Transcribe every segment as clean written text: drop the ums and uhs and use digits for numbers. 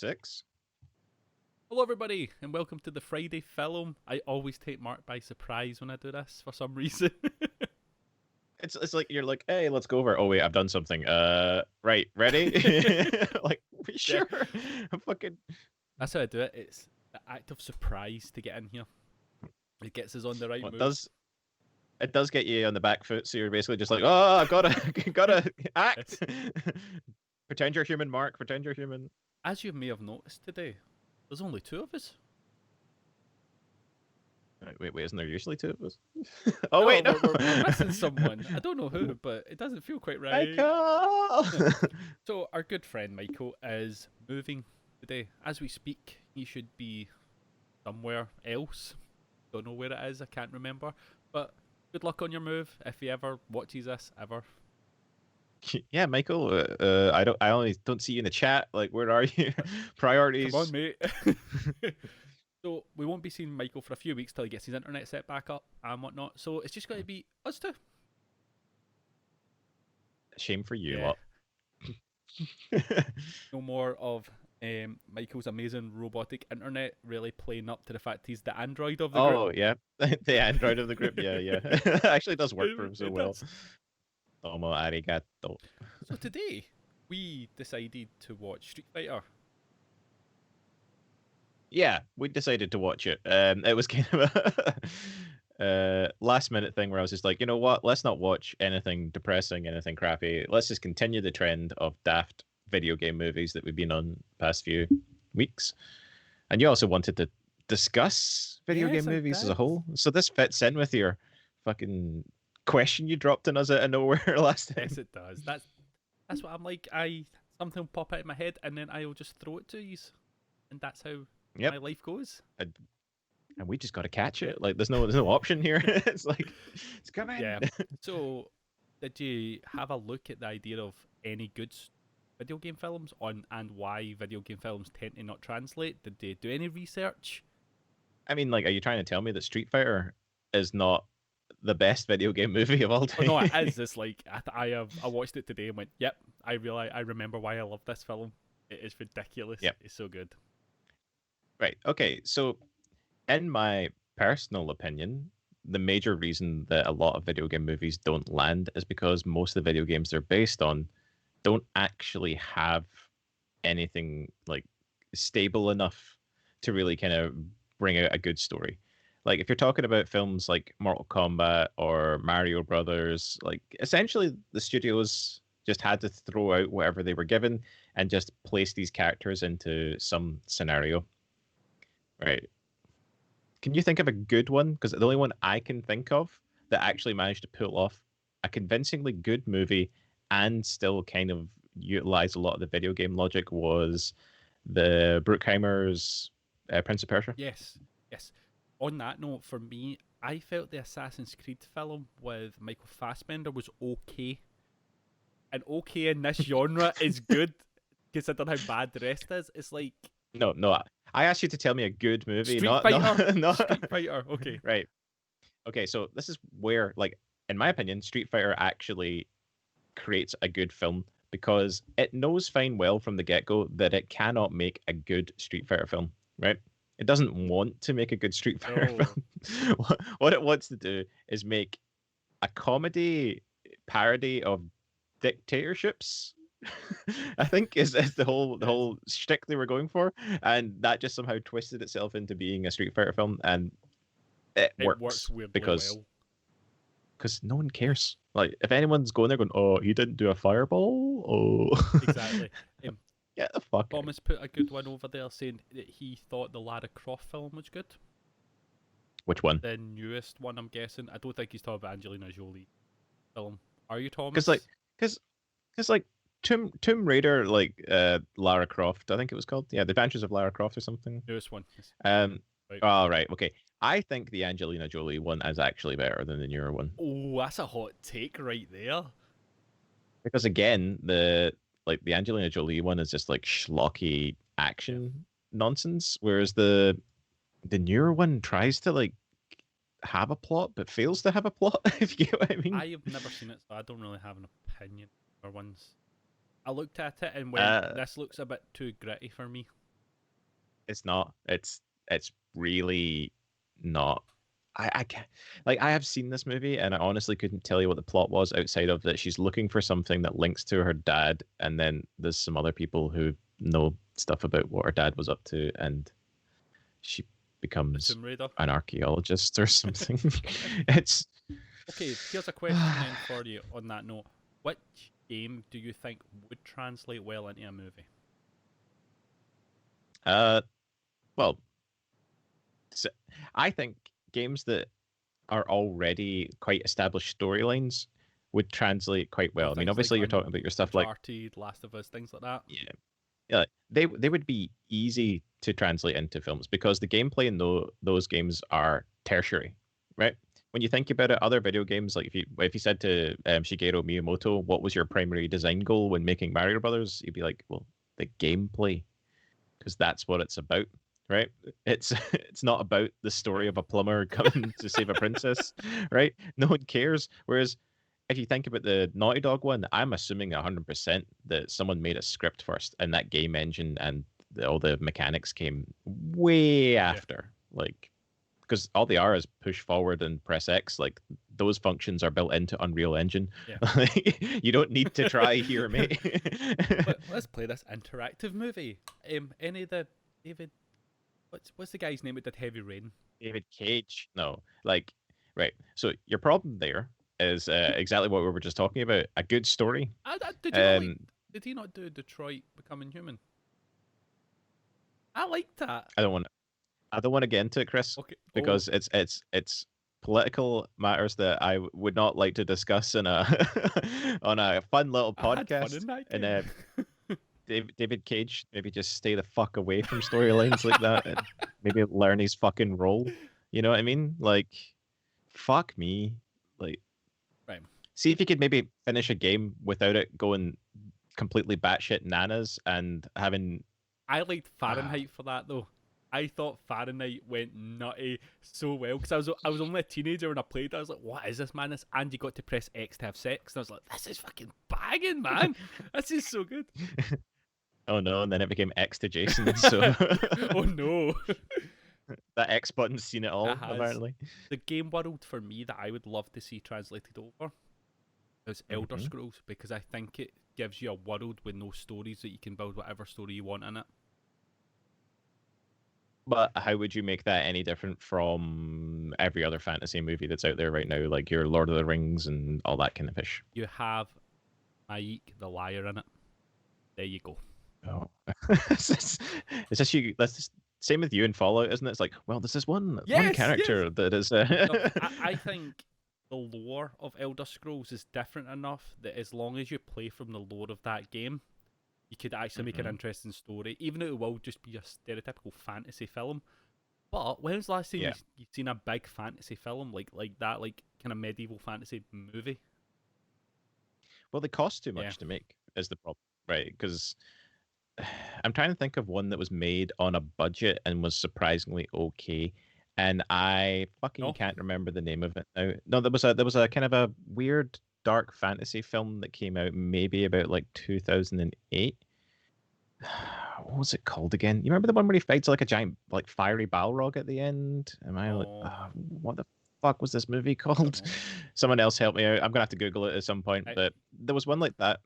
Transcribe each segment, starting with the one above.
6. Hello, everybody, and welcome to the Friday Film. I always take Mark by surprise when I do this for some reason. It's like you're like, hey, let's go over. Oh wait, I've done something. Right, ready? Like, we Yeah. sure? I'm fucking. That's how I do it. It's the act of surprise to get in here. It gets us on the right Well, mood. it does get you on the back foot, so you're basically just like, oh, I've gotta act. Pretend you're human, Mark. Pretend you're human. As you may have noticed today, there's only two of us. Wait, isn't there usually two of us? Oh No, wait, no. we're missing someone. I don't know who, but it doesn't feel quite right. Michael. So our good friend Michael is moving today. As we speak, he should be somewhere else. Don't know where it is. I can't remember. But good luck on your move if he ever watches this ever. Yeah, Michael. I only don't see you in the chat. Like, where are you? Priorities. Come on, mate. So we won't be seeing Michael for a few weeks till he gets his internet set back up and whatnot. So it's just going to be us two. Shame for you Yeah. lot. No more of Michael's amazing robotic internet really playing up to the fact he's the android of the group. Oh yeah, the android of the group. Yeah. Actually, does work for him so It well. does. Tomo arigato. So today we decided to watch Street Fighter. Yeah, we decided to watch it. It was kind of a last minute thing where I was just like, you know what? Let's not watch anything depressing, anything crappy. Let's just continue the trend of daft video game movies that we've been on past few weeks. And you also wanted to discuss video Yes, game I movies as a did. whole. So this fits in with your fucking question you dropped on us out of nowhere last time. Yes, it does. That's what I'm like. Something will pop out of my head and then I'll just throw it to you, and that's how Yep. my life goes. And we just got to catch it. Like there's no option here. It's like it's coming. Yeah. So, did you have a look at the idea of any good video game films on and why video game films tend to not translate? Did they do any research? I mean, like, are you trying to tell me that Street Fighter is not the best video game movie of all Oh time? no, it is. It's like I watched it today and went, "Yep, I remember why I love this film. It is ridiculous. Yep. It's so good." Right. Okay. So, in my personal opinion, the major reason that a lot of video game movies don't land is because most of the video games they're based on don't actually have anything like stable enough to really kind of bring out a good story. Like if you're talking about films like Mortal Kombat or Mario Brothers, like essentially the studios just had to throw out whatever they were given and just place these characters into some scenario. Right. Can you think of a good one? Because the only one I can think of that actually managed to pull off a convincingly good movie and still kind of utilize a lot of the video game logic was the Bruckheimer's Prince of Persia. Yes, yes. On that note, for me, I felt the Assassin's Creed film with Michael Fassbender was okay. And okay in this genre is good, considering how bad the rest is. It's like No. I asked you to tell me a good movie, Street not Fighter. not. Street Fighter. Okay. Right. Okay. So this is where, like, in my opinion, Street Fighter actually creates a good film because it knows fine well from the get go that it cannot make a good Street Fighter film. Right. It doesn't want to make a good Street Fighter No. film. What it wants to do is make a comedy parody of dictatorships. I think is the whole shtick they were going for, and that just somehow twisted itself into being a Street Fighter film, and it It works works weirdly because well. no one cares. Like if anyone's going there going, oh, he didn't do a fireball, oh, Exactly. get the fuck out. Thomas put a good one over there saying that he thought the Lara Croft film was good. Which one? The newest one, I'm guessing. I don't think he's talking about Angelina Jolie film. Are you, Thomas? Because like Tomb Raider, like Lara Croft, I think it was called. Yeah, The Adventures of Lara Croft or something. Newest one. Yes. Right. Oh, right. Okay. I think the Angelina Jolie one is actually better than the newer one. Oh, that's a hot take right there. Because again, the Angelina Jolie one is just like schlocky action nonsense, whereas the newer one tries to like have a plot but fails to have a plot, if you get what I mean. I have never seen it, so I don't really have an opinion for once. I looked at it and went, this looks a bit too gritty for me. It's not. It's really not. I can't, like, I have seen this movie and I honestly couldn't tell you what the plot was outside of that she's looking for something that links to her dad, and then there's some other people who know stuff about what her dad was up to, and she becomes Tomb Raider. an archaeologist or something. It's Okay, here's a question then for you on that note. Which game do you think would translate well into a movie? well, I think games that are already quite established storylines would translate quite well. I mean, Things obviously, like you're talking about your stuff like Uncharted, Last of Us, things like that. yeah, yeah, they would be easy to translate into films because the gameplay in those games are tertiary, right? When you think about it, other video games, like if you said to Shigeru Miyamoto, what was your primary design goal when making Mario Brothers, he'd be like, well, the gameplay, because that's what it's about, right? It's not about the story of a plumber coming to save a princess, right? No one cares. Whereas if you think about the Naughty Dog one, I'm assuming 100% that someone made a script first, and that game engine and all the mechanics came way after, like, because all they are is push forward and press X. Like those functions are built into Unreal Engine. Yeah. You don't need to try here, mate. Let's play this interactive movie. Any of the David, what's the guy's name that did Heavy Rain? David Cage. No, like, right. So your problem there is exactly what we were just talking about. A good story. Did you not did he not do Detroit Becoming Human? I liked that. I don't want to get into it, Chris, Okay. because it's political matters that I would not like to discuss in a on a fun little podcast. And David Cage, maybe just stay the fuck away from storylines like that, and maybe learn his fucking role. You know what I mean? Like, fuck me. Like, right. See if you could maybe finish a game without it going completely batshit nanas and having. I liked Fahrenheit for that though. I thought Fahrenheit went nutty so well because I was only a teenager when I played it. I was like, "What is this madness?" And you got to press X to have sex, and I was like, "This is fucking banging, man! This is so good." Oh no! And then it became X to Jason. So. Oh no! That X button's seen it all, apparently. The game world for me that I would love to see translated over is Elder Scrolls, because I think it gives you a world with no stories that you can build whatever story you want in it. But how would you make that any different from every other fantasy movie that's out there right now, like your Lord of the Rings and all that kind of fish? You have Maik the Liar in it. There you go. Oh, it's just you. That's just, same with you in Fallout, isn't it? It's like, well, there's this one character that is. No, I think the lore of Elder Scrolls is different enough that as long as you play from the lore of that game, you could actually make an interesting story, even though it will just be a stereotypical fantasy film. But when's the last time you've seen a big fantasy film like that, like kind of medieval fantasy movie? Well, they cost too much to make, is the problem, right? Because I'm trying to think of one that was made on a budget and was surprisingly okay, and I fucking can't remember the name of it now. No, there was a kind of a weird dark fantasy film that came out maybe about like 2008. What was it called again? You remember the one where he fights like a giant like fiery Balrog at the end? Am I like what the fuck was this movie called? Someone else help me out. I'm gonna have to Google it at some point. But there was one like that.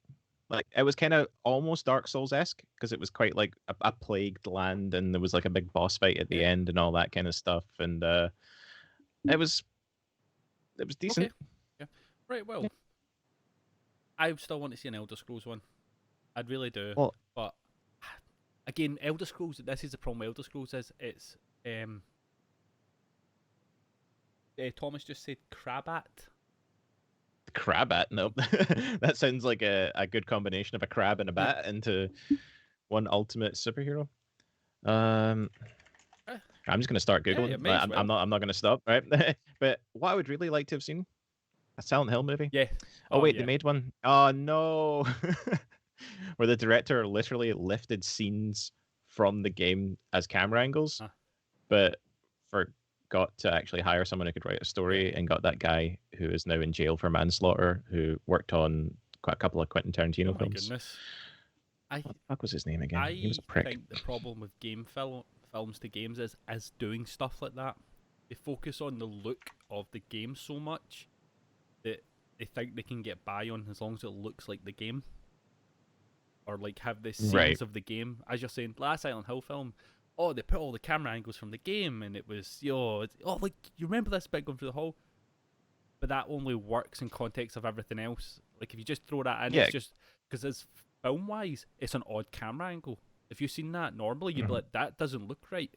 Like it was kind of almost Dark Souls-esque because it was quite like a plagued land, and there was like a big boss fight at the end and all that kind of stuff. And it was decent. Okay. Yeah. Right. Well, I still want to see an Elder Scrolls one. I'd really do. Well, but again, Elder Scrolls. This is the problem with Elder Scrolls is it's. Thomas just said Crabat. Crabat? Nope. That sounds like a good combination of a crab and a bat into one ultimate superhero. I'm just gonna start googling. I'm not gonna stop. Right. But what I would really like to have seen, a Silent Hill movie. Yeah. Oh wait, they made one. Oh no. Where the director literally lifted scenes from the game as camera angles, but forgot to actually hire someone who could write a story, and got that guy who is now in jail for manslaughter, who worked on quite a couple of Quentin Tarantino films. Goodness. What the fuck was his name again? He was a prick. I think the problem with game films films to games is doing stuff like that. They focus on the look of the game so much that they think they can get by on as long as it looks like the game, or like have the scenes Right. of the game. As you're saying, last Silent Hill film, oh, they put all the camera angles from the game, and it was like you remember this bit going through the hall, but that only works in context of everything else. Like if you just throw that in, Yeah. it's just because as film wise, it's an odd camera angle. If you've seen that normally, you'd be like, that doesn't look right.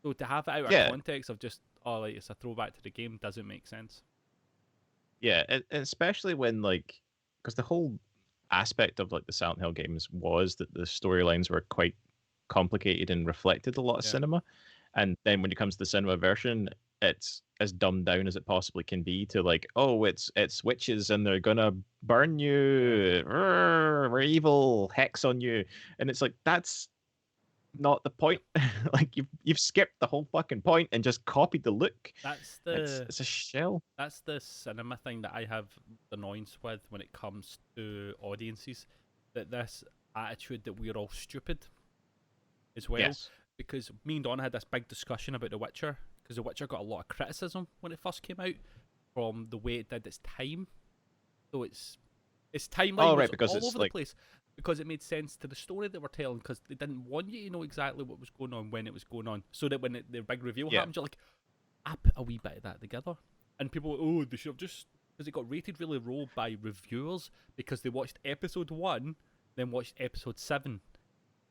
So to have it out Yeah. of context of just like it's a throwback to the game doesn't make sense. Yeah, and especially when like, because the whole aspect of like the Silent Hill games was that the storylines were quite complicated and reflected a lot of Yeah. cinema, and then when it comes to the cinema version, it's as dumbed down as it possibly can be to like, oh, it's witches and they're gonna burn you, we're evil, hex on you, and it's like that's not the point. Like you've skipped the whole fucking point and just copied the look. That's It's a shell. that's the cinema thing that I have annoyance with when it comes to audiences. That this attitude that we're all stupid as well. Yes. Because me and Don had this big discussion about The Witcher, because The Witcher got a lot of criticism when it first came out from the way it did its time. So its timeline Oh, right, was because all it's over like- the place. Because it made sense to the story they were telling, because they didn't want you to know exactly what was going on when it was going on, so that when the big reveal Yeah. happens, you're like, I put a wee bit of that together. And people were, oh, they should have just, because it got rated really low by reviewers because they watched episode 1, then watched episode 7,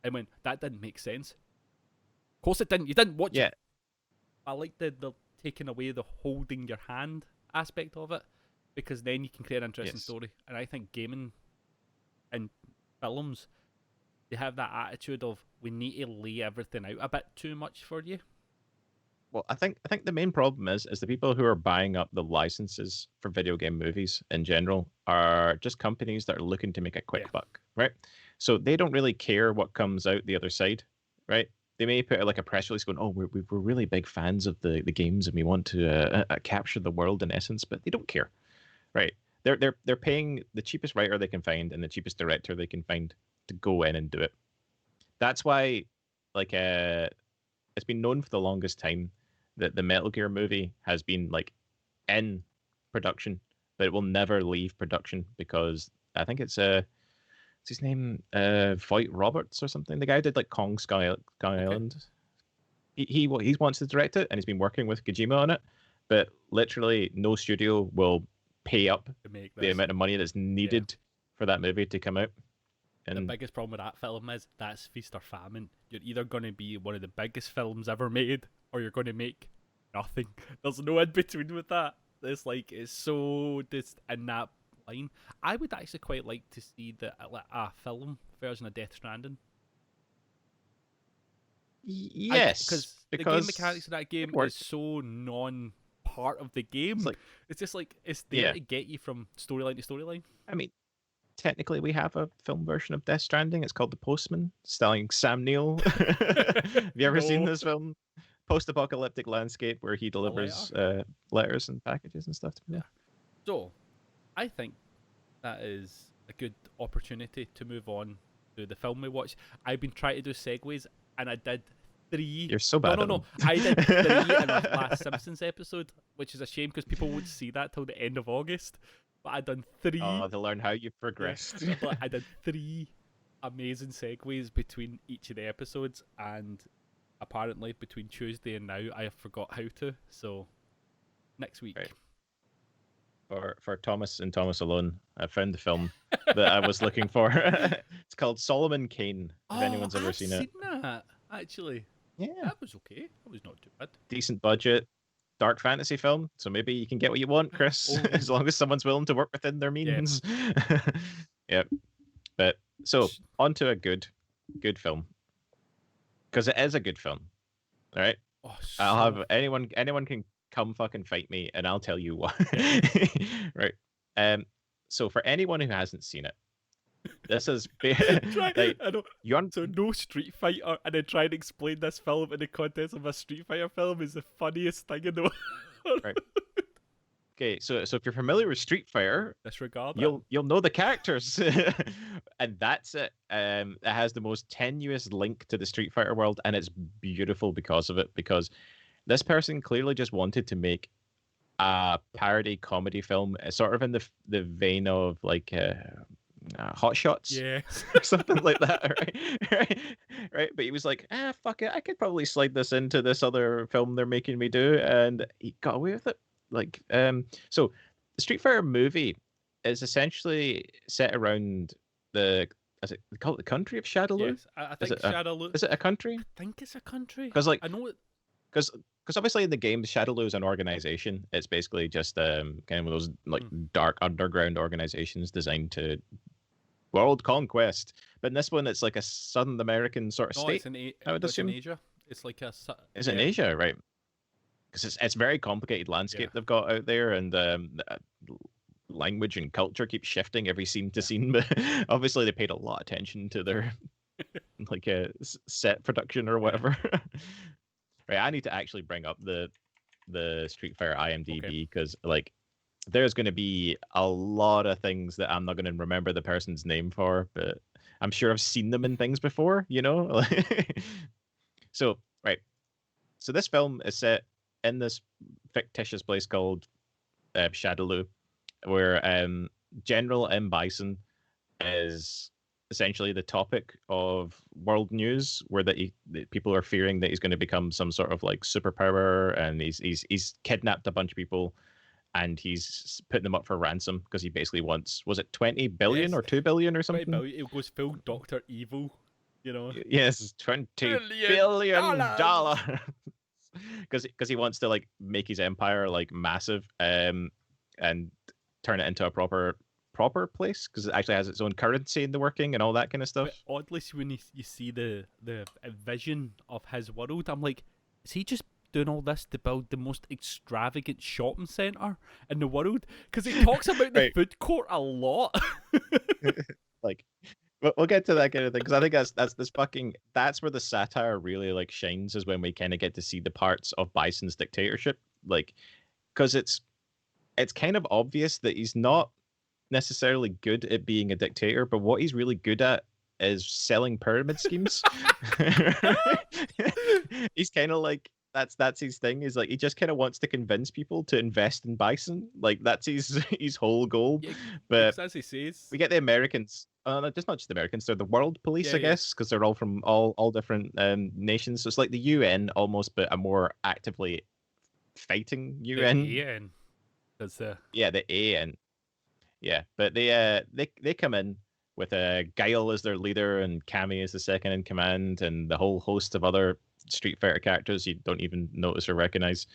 and went, that didn't make sense. Of course it didn't. You didn't watch Yeah. it. I like the taking away the holding your hand aspect of it, because then you can create an interesting Yes. story. And I think gaming and films, they have that attitude of, we need to lay everything out a bit too much for you. Well, I think the main problem is the people who are buying up the licenses for video game movies in general are just companies that are looking to make a quick Yeah. buck, right? So they don't really care what comes out the other side, right? They may put like a press release going, "Oh, we're really big fans of the games and we want to capture the world in essence," but they don't care, right? They're paying the cheapest writer they can find and the cheapest director they can find to go in and do it. That's why, like, it's been known for the longest time that the Metal Gear movie has been like in production, but it will never leave production because I think it's what's his name, Voight Roberts or something. The guy who did like Kong Sky Island. He wants to direct it and he's been working with Kojima on it, but literally no studio will pay up To make the this. amount of money that's needed for that movie to come out. The And biggest problem with that film is that's feast or famine. You're either going to be one of the biggest films ever made, or you're going to make nothing. There's no in between with that. It's like, it's so just in that line. I would actually quite like to see a film version of Death Stranding. yes, Because the game because mechanics of that game work. is so non-part of the game. It's like- it's just like, it's there Yeah. to get you from storyline to storyline. I mean, technically, we have a film version of Death Stranding. It's called The Postman, starring Sam Neill. Have you ever seen No. this film? Post-apocalyptic landscape where he delivers letters and packages and stuff to people. So, I think that is a good opportunity to move on to the film we watched. I've been trying to do segues, and I did 3. You're so bad. No. I did 3 in our last Simpsons episode, which is a shame because people won't see that till the end of August. But I done 3. Oh, to learn how you've progressed. But I did 3 amazing segues between each of the episodes, and apparently between Tuesday and now, I have forgot how to. So, next week. Right. For Thomas and Thomas alone, I found the film that I was looking for. It's called Solomon Kane. If anyone's ever I've seen it, that, actually. yeah, That was okay. That was not too bad. decent budget, dark fantasy film. So maybe you can get what you want, Chris, Oh. as long as someone's willing to work within their means. Yep. But so on to a good film, because it is a good film. All right, Oh, I'll so- have anyone can come fucking fight me, and I'll tell you why. Right. So for anyone who hasn't seen it, this is Try, like I know. you're on So no Street Fighter, and then try and explain this film in the context of a Street Fighter film is the funniest thing in the world. Right. Okay, so if you're familiar with Street Fighter, Disregard it. you'll know the characters, and that's it. It has the most tenuous link to the Street Fighter world, and it's beautiful because of it. Because this person clearly just wanted to make a parody comedy film, sort of in the vein of like Hot Shots Yes. or something like that, right? Right. But he was like, fuck it, I could probably slide this into this other film they're making me do, and he got away with it. Like, so the Street Fighter movie is essentially set around the, is it they call it the country of Shadaloo? Yes. I Is think it a, Shadaloo. is it a country? I think it's a country. Because like I know it. because obviously in the game Shadaloo is an organization. It's basically just kind of one of those like dark underground organizations designed to world conquest. But in this one, it's like a Southern American sort of No, state. it's in I would it's in assume. Asia. It's like a. Is it in Asia, right? Because it's very complicated landscape they've got out there, and language and culture keeps shifting every scene to scene. But obviously, they paid a lot of attention to their like set production or whatever. Right, I need to actually bring up the Street Fighter IMDb because like there's going to be a lot of things that I'm not going to remember the person's name for, but I'm sure I've seen them in things before, you know? So, right. So this film is set in this fictitious place called Shadaloo, where General M. Bison is essentially the topic of world news, where that people are fearing that he's going to become some sort of like superpower, and he's kidnapped a bunch of people, and he's putting them up for ransom because he basically wants, was it 20 billion or 2 billion or 20 something? billion. It goes full Doctor Evil, you know. Yes, $20 billion dollars. Because he wants to like make his empire like massive, and turn it into a proper place, because it actually has its own currency in the working and all that kind of stuff. But oddly, when you see the vision of his world, I'm like, is he just doing all this to build the most extravagant shopping center in the world? Because he talks about the food court a lot. Like, we'll get to that kind of thing, because I think that's where the satire really like shines, is when we kind of get to see the parts of Bison's dictatorship, like, because it's kind of obvious that he's not necessarily good at being a dictator, but what he's really good at is selling pyramid schemes. He's kind of like, that's his thing, is like he just kind of wants to convince people to invest in Bison, like that's his whole goal. Yeah, but as he says, we get the Americans, just not just the Americans, they're the world police, I guess, because they're all from all different nations, so it's like the UN almost, but a more actively fighting UN. The AN. That's the AN. Yeah, but they come in with Guile as their leader, and Cammy as the second in command, and the whole host of other Street Fighter characters you don't even notice or recognize,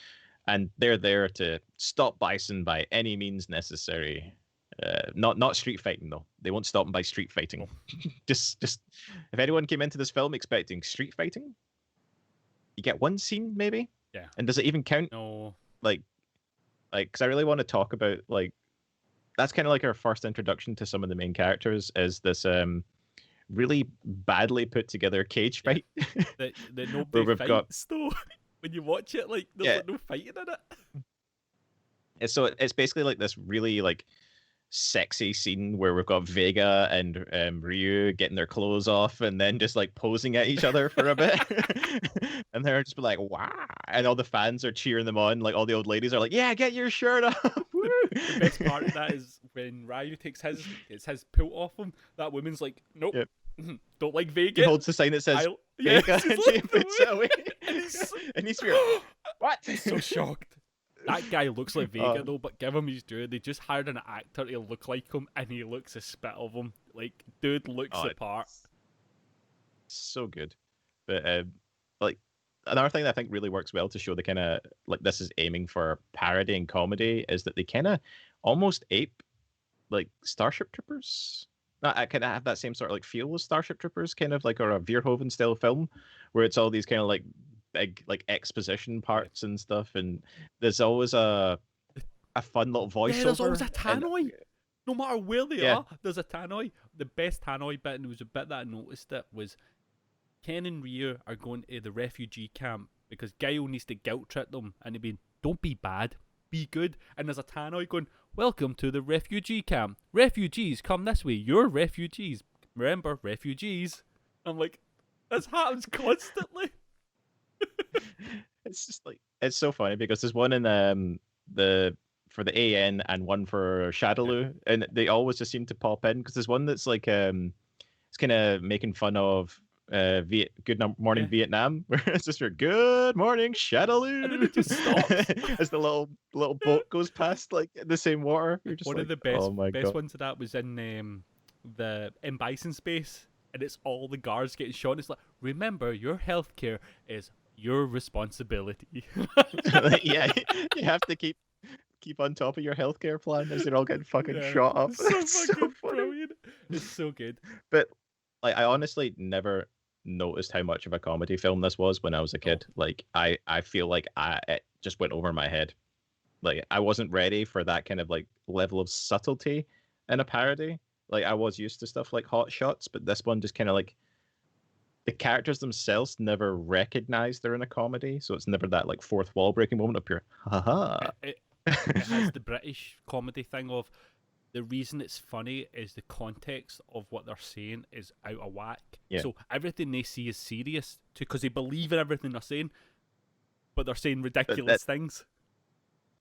and they're there to stop Bison by any means necessary. Not street fighting though. They won't stop him by street fighting. just if anyone came into this film expecting street fighting, you get one scene maybe. Yeah. And does it even count? No. Like, because I really want to talk about like. That's kind of like our first introduction to some of the main characters, is this really badly put together cage fight. That nobody fights though. When you watch it, like there's like no fighting in it. So it's basically like this really like sexy scene where we've got Vega and Ryu getting their clothes off and then just like posing at each other for a bit. And they're just like, wow. And all the fans are cheering them on. Like all the old ladies are like, yeah, get your shirt off. The best part of that is when Ryu takes his pelt off him, that woman's like, nope, don't like Vega. He holds the sign that says Vega, and she puts it away. And he's what? He's so shocked. That guy looks like Vega though, but give him his due. They just hired an actor to look like him, and he looks a spit of him. Like, dude looks the part. So good. But like another thing that I think really works well to show the kind of like this is aiming for parody and comedy is that they kind of almost ape like Starship Troopers. I kind of have that same sort of like feel as Starship Troopers, kind of like, or a Verhoeven style film, where it's all these kind of like big like exposition parts and stuff, and there's always a fun little voiceover. Yeah, there's always a tannoy. No matter where they are, there's a tannoy. The best tannoy bit, and it was a bit that I noticed it, was Ken and Ryu are going to the refugee camp because Guile needs to guilt trip them, and they've been, don't be bad, be good. And there's a tannoy going, "Welcome to the refugee camp. Refugees, come this way. You're refugees. Remember, refugees." I'm like, this happens constantly. It's just like it's so funny because there's one in the for the AN and one for Shadaloo, and they always just seem to pop in because there's one that's like it's kind of making fun of Morning Yeah. Vietnam, where it's just your Good Morning Shadaloo, And then it just stops. as the little boat goes past like the same water. You're just One like, of the best oh my best god. ones of that was in the M Bison space, and it's all the guards getting shot. And it's like, remember, your healthcare is your responsibility. Yeah, you have to keep on top of your healthcare plan as they're all getting fucking Yeah, shot up. it's so It's so fucking funny. brilliant. It's so good. But like, I honestly never noticed how much of a comedy film this was when I was a kid. Like, I feel like it just went over my head. Like, I wasn't ready for that kind of like level of subtlety in a parody. Like, I was used to stuff like Hot Shots, but this one just kind of like the characters themselves never recognize they're in a comedy, so it's never that like fourth wall breaking moment up here. Haha. It has the British comedy thing of the reason it's funny is the context of what they're saying is out of whack. Yeah. So everything they see is serious because they believe in everything they're saying, but they're saying ridiculous things.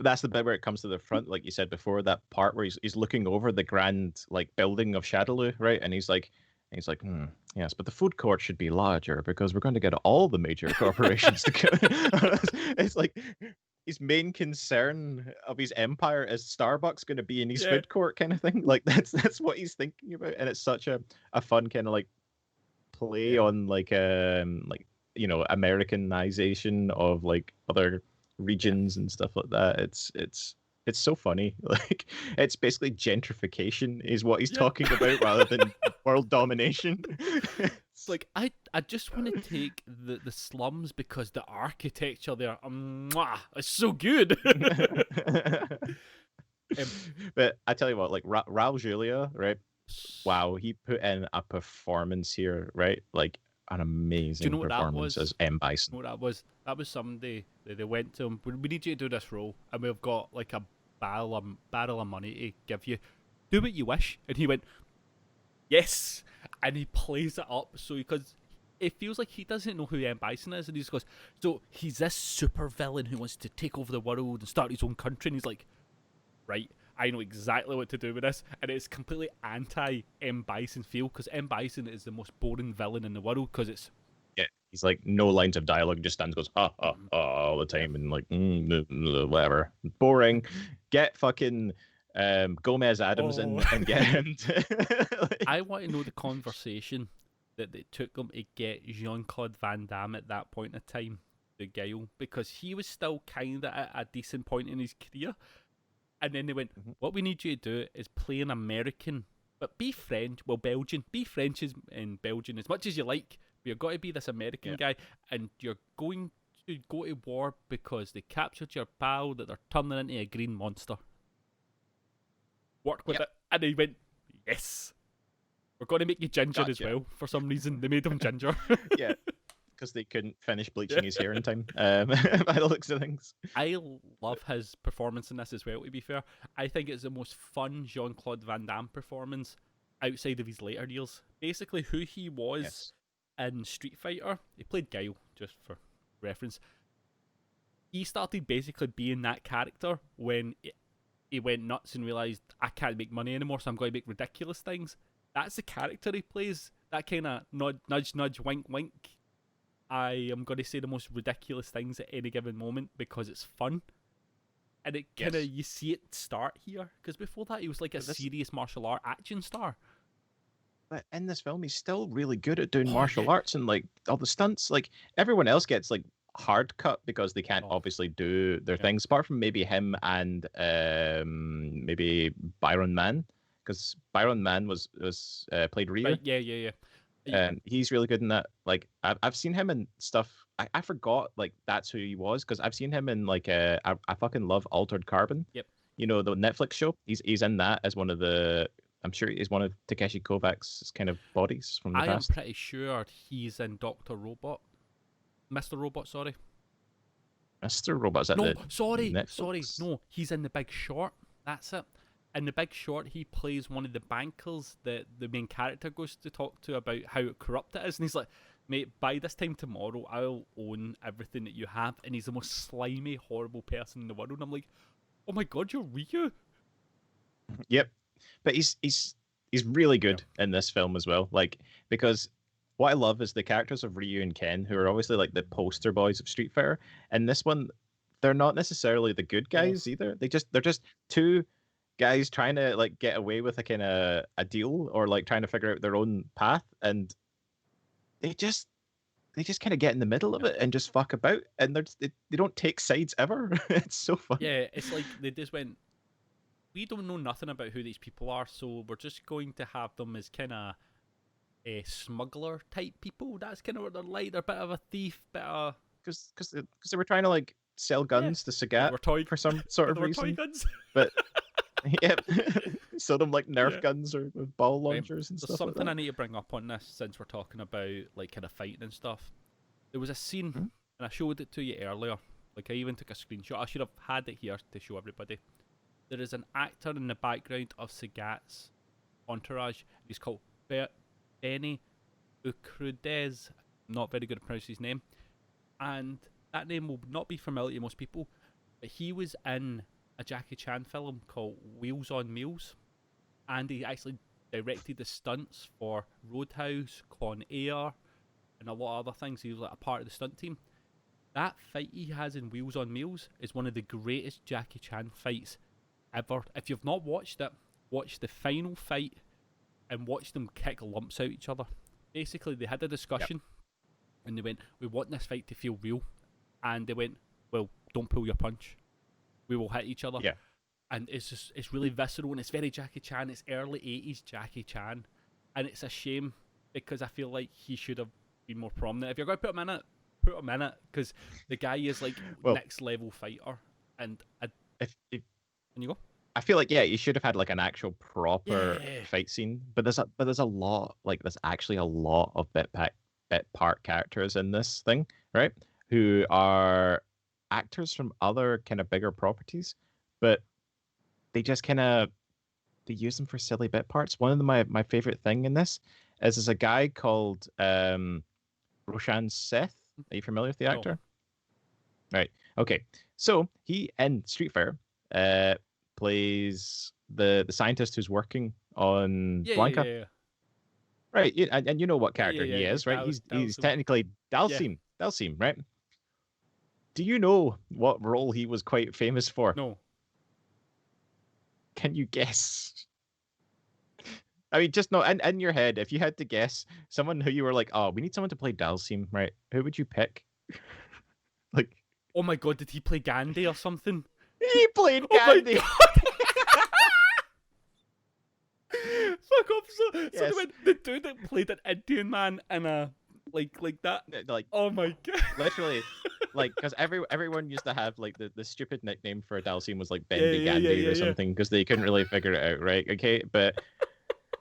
That's the bit where it comes to the front, like you said before, that part where he's looking over the grand like building of Shadaloo, right? And he's like, yes, but the food court should be larger because we're going to get all the major corporations to go. It's like his main concern of his empire is Starbucks going to be in his food court kind of thing. Like that's what he's thinking about, and it's such a fun kind of like play on like Americanization of like other regions and stuff like that. It's so funny. Like it's basically gentrification is what he's talking about rather than world domination. It's like I just want to take the slums because the architecture there, it's so good. But I tell you what, like Raul Julia, right? Wow, he put in a performance here, right? Like an amazing performance as M. Bison. You know what that was? That was somebody they went to him. We need you to do this role, and we've got like a barrel of money to give you. Do what you wish. And he went, yes, and he plays it up so because it feels like he doesn't know who M. Bison is, and he just goes, so he's this super villain who wants to take over the world and start his own country, and he's like, right, I know exactly what to do with this, and it's completely anti M. Bison feel because M. Bison is the most boring villain in the world because it's he's like no lines of dialogue, just stands, goes all the time, and like whatever, boring. Get fucking Gomez Adams and get him. I want to know the conversation that it took them to get Jean-Claude Van Damme at that point in time, the Guile, because he was still kind of at a decent point in his career. And then they went, what we need you to do is play an American, but be French, Belgian. Be French and Belgian as much as you like, but you've got to be this American guy, and you're going to go to war because they captured your pal that they're turning into a green monster. Work with it. And they went, yes. We're going to make you ginger as well. For some reason, they made him ginger. Yeah. Because they couldn't finish bleaching his hair in time, by the looks of things. I love his performance in this as well, to be fair. I think it's the most fun Jean-Claude Van Damme performance outside of his later years. Basically, who he was in Street Fighter, he played Guile, just for reference. He started basically being that character when he went nuts and realised, I can't make money anymore, so I'm going to make ridiculous things. That's the character he plays. That kind of nudge, nudge, wink, wink. I am going to say the most ridiculous things at any given moment because it's fun. And it kind of, you see it start here. Because before that, he was like a serious martial art action star. But in this film, he's still really good at doing martial arts and like all the stunts. Like everyone else gets like hard cut because they can't obviously do their things, apart from maybe him and maybe Byron Mann. Because Byron Mann was played Ryu. Right, yeah. He's really good in that. Like I've seen him in stuff. I forgot like that's who he was because I've seen him in like I fucking love Altered Carbon. Yep. You know, the Netflix show. He's in that as one of the. I'm sure he's one of Takeshi Kovacs' kind of bodies from the past. I am pretty sure he's in Dr. Robot. Mr. Robot, sorry. Mr. Robot's at No, the sorry, Netflix. no, he's in The Big Short. That's it. In The Big Short, he plays one of the bankers that the main character goes to talk to about how corrupt it is, and he's like, "Mate, by this time tomorrow, I'll own everything that you have." And he's the most slimy, horrible person in the world. And I'm like, "Oh my god, you're Ryu." Yep, but he's really good in this film as well. Like, because what I love is the characters of Ryu and Ken, who are obviously like the poster boys of Street Fighter. And this one, they're not necessarily the good No. guys either. They're just two guys trying to like get away with a kind of a deal, or like trying to figure out their own path, and they just they just kind of get in the middle of Yeah. it and just fuck about, and they don't take sides ever. It's so fun. Yeah, it's like they just went, "We don't know nothing about who these people are, so we're just going to have them as kind of a smuggler type people." That's kind of what they're like. They're a bit of a thief, bit of Because they were trying to like sell guns to Sagat We're toy for some sort of they were toy reason. guns. But yep, sell them like Nerf Yeah. guns or with ball Right, launchers and There's stuff like something I that. need to bring up on this since we're talking about like kind of fighting and stuff. There was a scene, Mhm. and I showed it to you earlier. Like I even took a screenshot. I should have had it here to show everybody. There is an actor in the background of Sagat's entourage. He's called Benny Ucrudez. Not very good at pronouncing his name, and that name will not be familiar to most people. But he was in a Jackie Chan film called Wheels on Meals, and he actually directed the stunts for Roadhouse, Con Air, and a lot of other things. He was like a part of the stunt team. That fight he has in Wheels on Meals is one of the greatest Jackie Chan fights ever. If you've not watched it, watch the final fight and watch them kick lumps out each other. Basically, they had a discussion and they went, "We want this fight to feel real," and they went, "Well, don't pull your punch. We will hit each other." Yeah. And it's really visceral, and it's very Jackie Chan. It's early 80s Jackie Chan, and it's a shame because I feel like he should have been more prominent. If you're going to put him in it, put him in it, because the guy is like Well, next level fighter. And if and you go, I feel like, yeah, you should have had like an actual proper Yeah. fight scene. But there's a lot, like there's actually a lot of bit part characters in this thing, right? Who are actors from other kind of bigger properties, but they just kind of they use them for silly bit parts. One of my favorite thing in this is there's a guy called Roshan Seth. Are you familiar with the No. actor? Right. Okay. So he in Street Fighter plays the scientist who's working on Blanca. yeah. Right. And you know what character he yeah, is, right? He's Dalsim. technically Dalsim. Dalsim, right? Do you know what role he was quite famous for? No, Can you guess? I mean, just not in your head. If you had to guess someone who you were like, oh, we need someone to play Dalsim, right? Who would you pick? Like, oh my god, did he play Gandhi or something? he played Oh my Gandhi. Fuck off! So Yes. the dude that played an Indian man in a like that. Like, Oh my god! literally, like, because everyone used to have like the stupid nickname for Dalsim was like Yeah, Bendy yeah, Gandhi yeah, or yeah. something because they couldn't really figure it out, right? Okay, but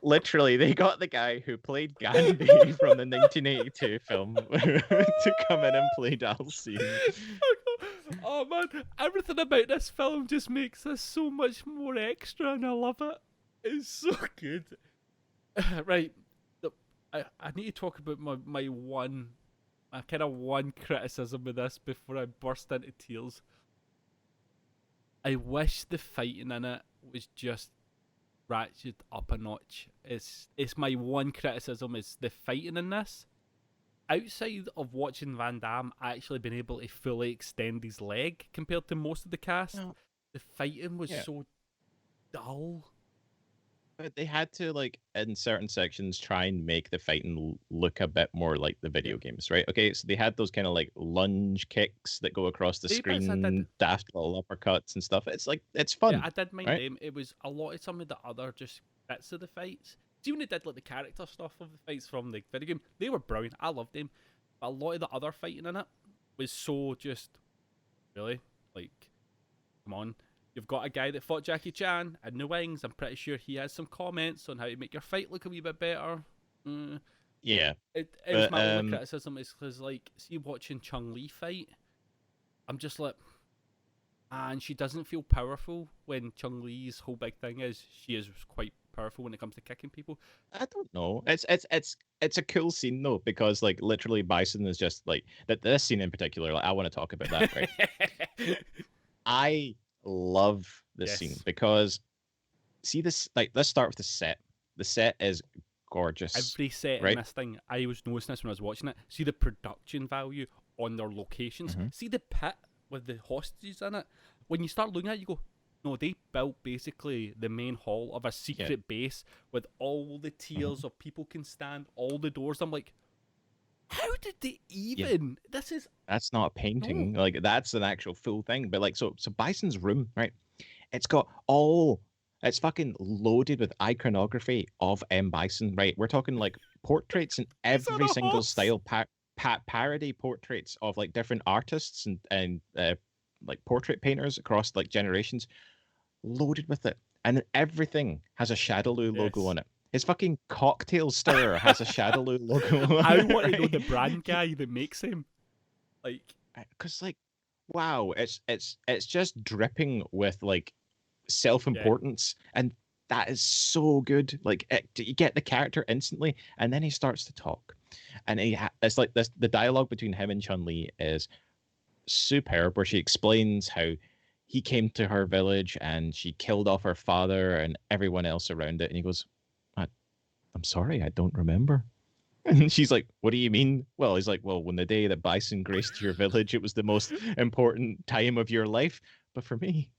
literally they got the guy who played Gandhi from the 1982 film to come in and play Dalsim. Oh man, everything about this film just makes this so much more extra, and I love it. It's so good. Right, I need to talk about my kind of one criticism with this before I burst into tears. I wish the fighting in it was just ratchet up a notch. It's my one criticism is the fighting in this. Outside of watching Van Damme actually being able to fully extend his leg compared to most of the cast, No. the fighting was Yeah. so dull. But they had to, like, in certain sections, try and make the fighting look a bit more like the video games, right? Okay, so they had those kind of like lunge kicks that go across the The bits I screen, did- daft little uppercuts and stuff. It's like it's fun. Yeah, I did mind right? them. It was a lot of some of the other just bits of the fights. See, when they did like the character stuff of the fights from the video game, they were brilliant. I loved them. But a lot of the other fighting in it was so just really like, come on. You've got a guy that fought Jackie Chan in the wings. I'm pretty sure he has some comments on how to make your fight look a wee bit better. Yeah. It was But, my only criticism is because, like, see, watching Chung Li fight, I'm just like, and she doesn't feel powerful when Chun-Li's whole big thing is she is quite powerful when it comes to kicking people. I don't know. It's a cool scene though, because like literally Bison is just like that. This scene in particular, like I want to talk about that. Right, I love this scene Yes. because see this, like, let's start with the set. The set is gorgeous, Every set in right? this thing, I was noticing this when I was watching it. See the production value on their locations. Mhm. See the pit with the hostages in it. When you start looking at it, you go, no, they built basically the main hall of a secret base with all the tiers of people can stand, all the doors. I'm like, how did they even? This is That's not a painting. Like that's an actual full thing. But like so Bison's room, right? It's got all it's fucking loaded with iconography of M. Bison, right? We're talking like portraits in He's on every a single horse. style, parody portraits of like different artists and like portrait painters across like generations, loaded with it. And everything has a Shadaloo logo Yes. on it. His fucking cocktail stirrer has a Shadaloo logo on I it, want to know right? the brand guy that makes him. Like, Because like, wow, it's just dripping with like yeah. self-importance, and that is so good. Like you get the character instantly, and then he starts to talk, and it's like this. The dialogue between him and Chun-Li is superb, where she explains how he came to her village and she killed off her father and everyone else around it, and he goes, I'm sorry, I don't remember. And she's like, "What do you mean?" Well, he's like, "Well, when the day that Bison graced your village, it was the most important time of your life. But for me,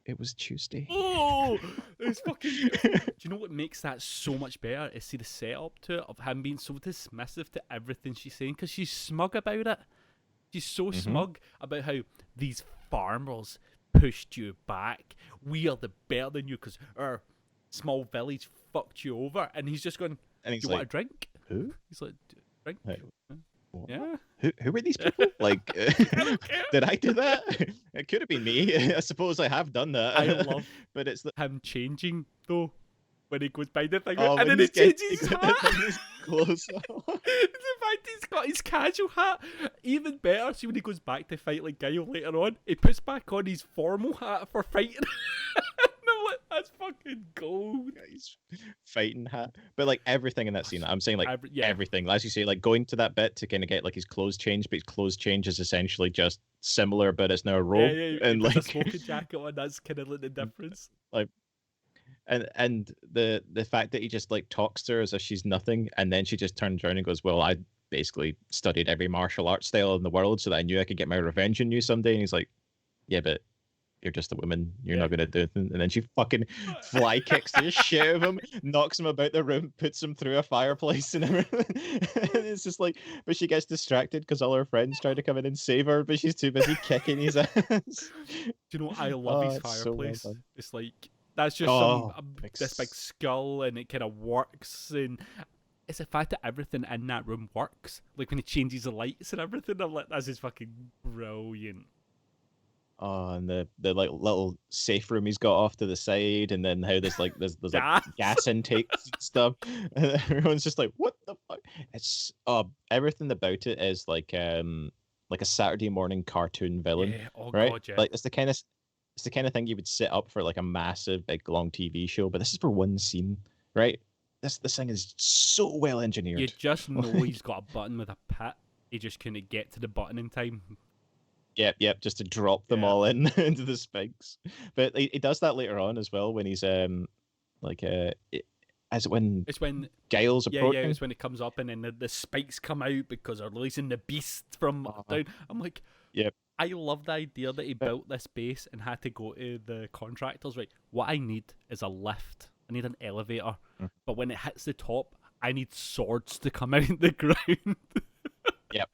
it was Tuesday." Oh, it's fucking beautiful. Do you know what makes that so much better? Is see the setup to it of him being so dismissive to everything she's saying because she's smug about it. She's so smug about how these farmers pushed you back. We are the better than you because our small village fucked you over. And he's just going, And "Do he's you want like, a drink?" "Who? He's like, "Drink? Like, what? Yeah, Who are these people? Like, I don't care." did I do that? It could have been me. I suppose I have done that. I love but it's the him changing though when he goes by the thing, oh, and when then he he's getting changes his the hat. thing is close. The fact he's got his casual hat, even better. See when he goes back to fight like Guile later on, he puts back on his formal hat for fighting. I'm like, that's fucking gold. He's fighting hat, but like everything in that scene, I'm saying like Yeah. everything, as you say, like going to that bit to kind of get like his clothes changed, but his clothes change is essentially just similar, but it's now a robe, Yeah, he and puts a like smoking jacket on. That's kind of like the difference. like and the fact that he just like talks to her as if she's nothing, and then she just turns around and goes, "Well, I basically studied every martial arts style in the world so that I knew I could get my revenge on you someday," and he's like, "Yeah, but you're just a woman. You're not gonna do anything." And then she fucking fly kicks the shit out of him, knocks him about the room, puts him through a fireplace and everything. And it's just like, but she gets distracted because all her friends try to come in and save her, but she's too busy kicking his ass. Do you know what I love his it's so well fireplace? done. It's like that's just this big skull and it kind of works and it's the fact that everything in that room works. Like when he changes the lights and everything, I'm like, that's just fucking brilliant. Oh, and the like little safe room he's got off to the side, and then how there's like Gas. gas intakes and stuff. And everyone's just like, "What the fuck?" It's everything about it is like a Saturday morning cartoon villain, Yeah, oh right? god, yeah. Like it's the kind of thing you would set up for like a massive big long TV show, but this is for one scene, right? This thing is so well You engineered. just know he's got a button with a pit. He just couldn't get to the button in time. Yep, just to drop them Yeah. all in into the spikes. But he does that later on as well when he's like as when It's when Giles approaching. yeah, it's when it comes up and then the spikes come out because they're releasing the beast from down. I'm like, Yep. I love the idea that he built this base and had to go to the contractors. Right, what I need is a lift. I need an elevator. But when it hits the top, I need swords to come out of the ground. Yep.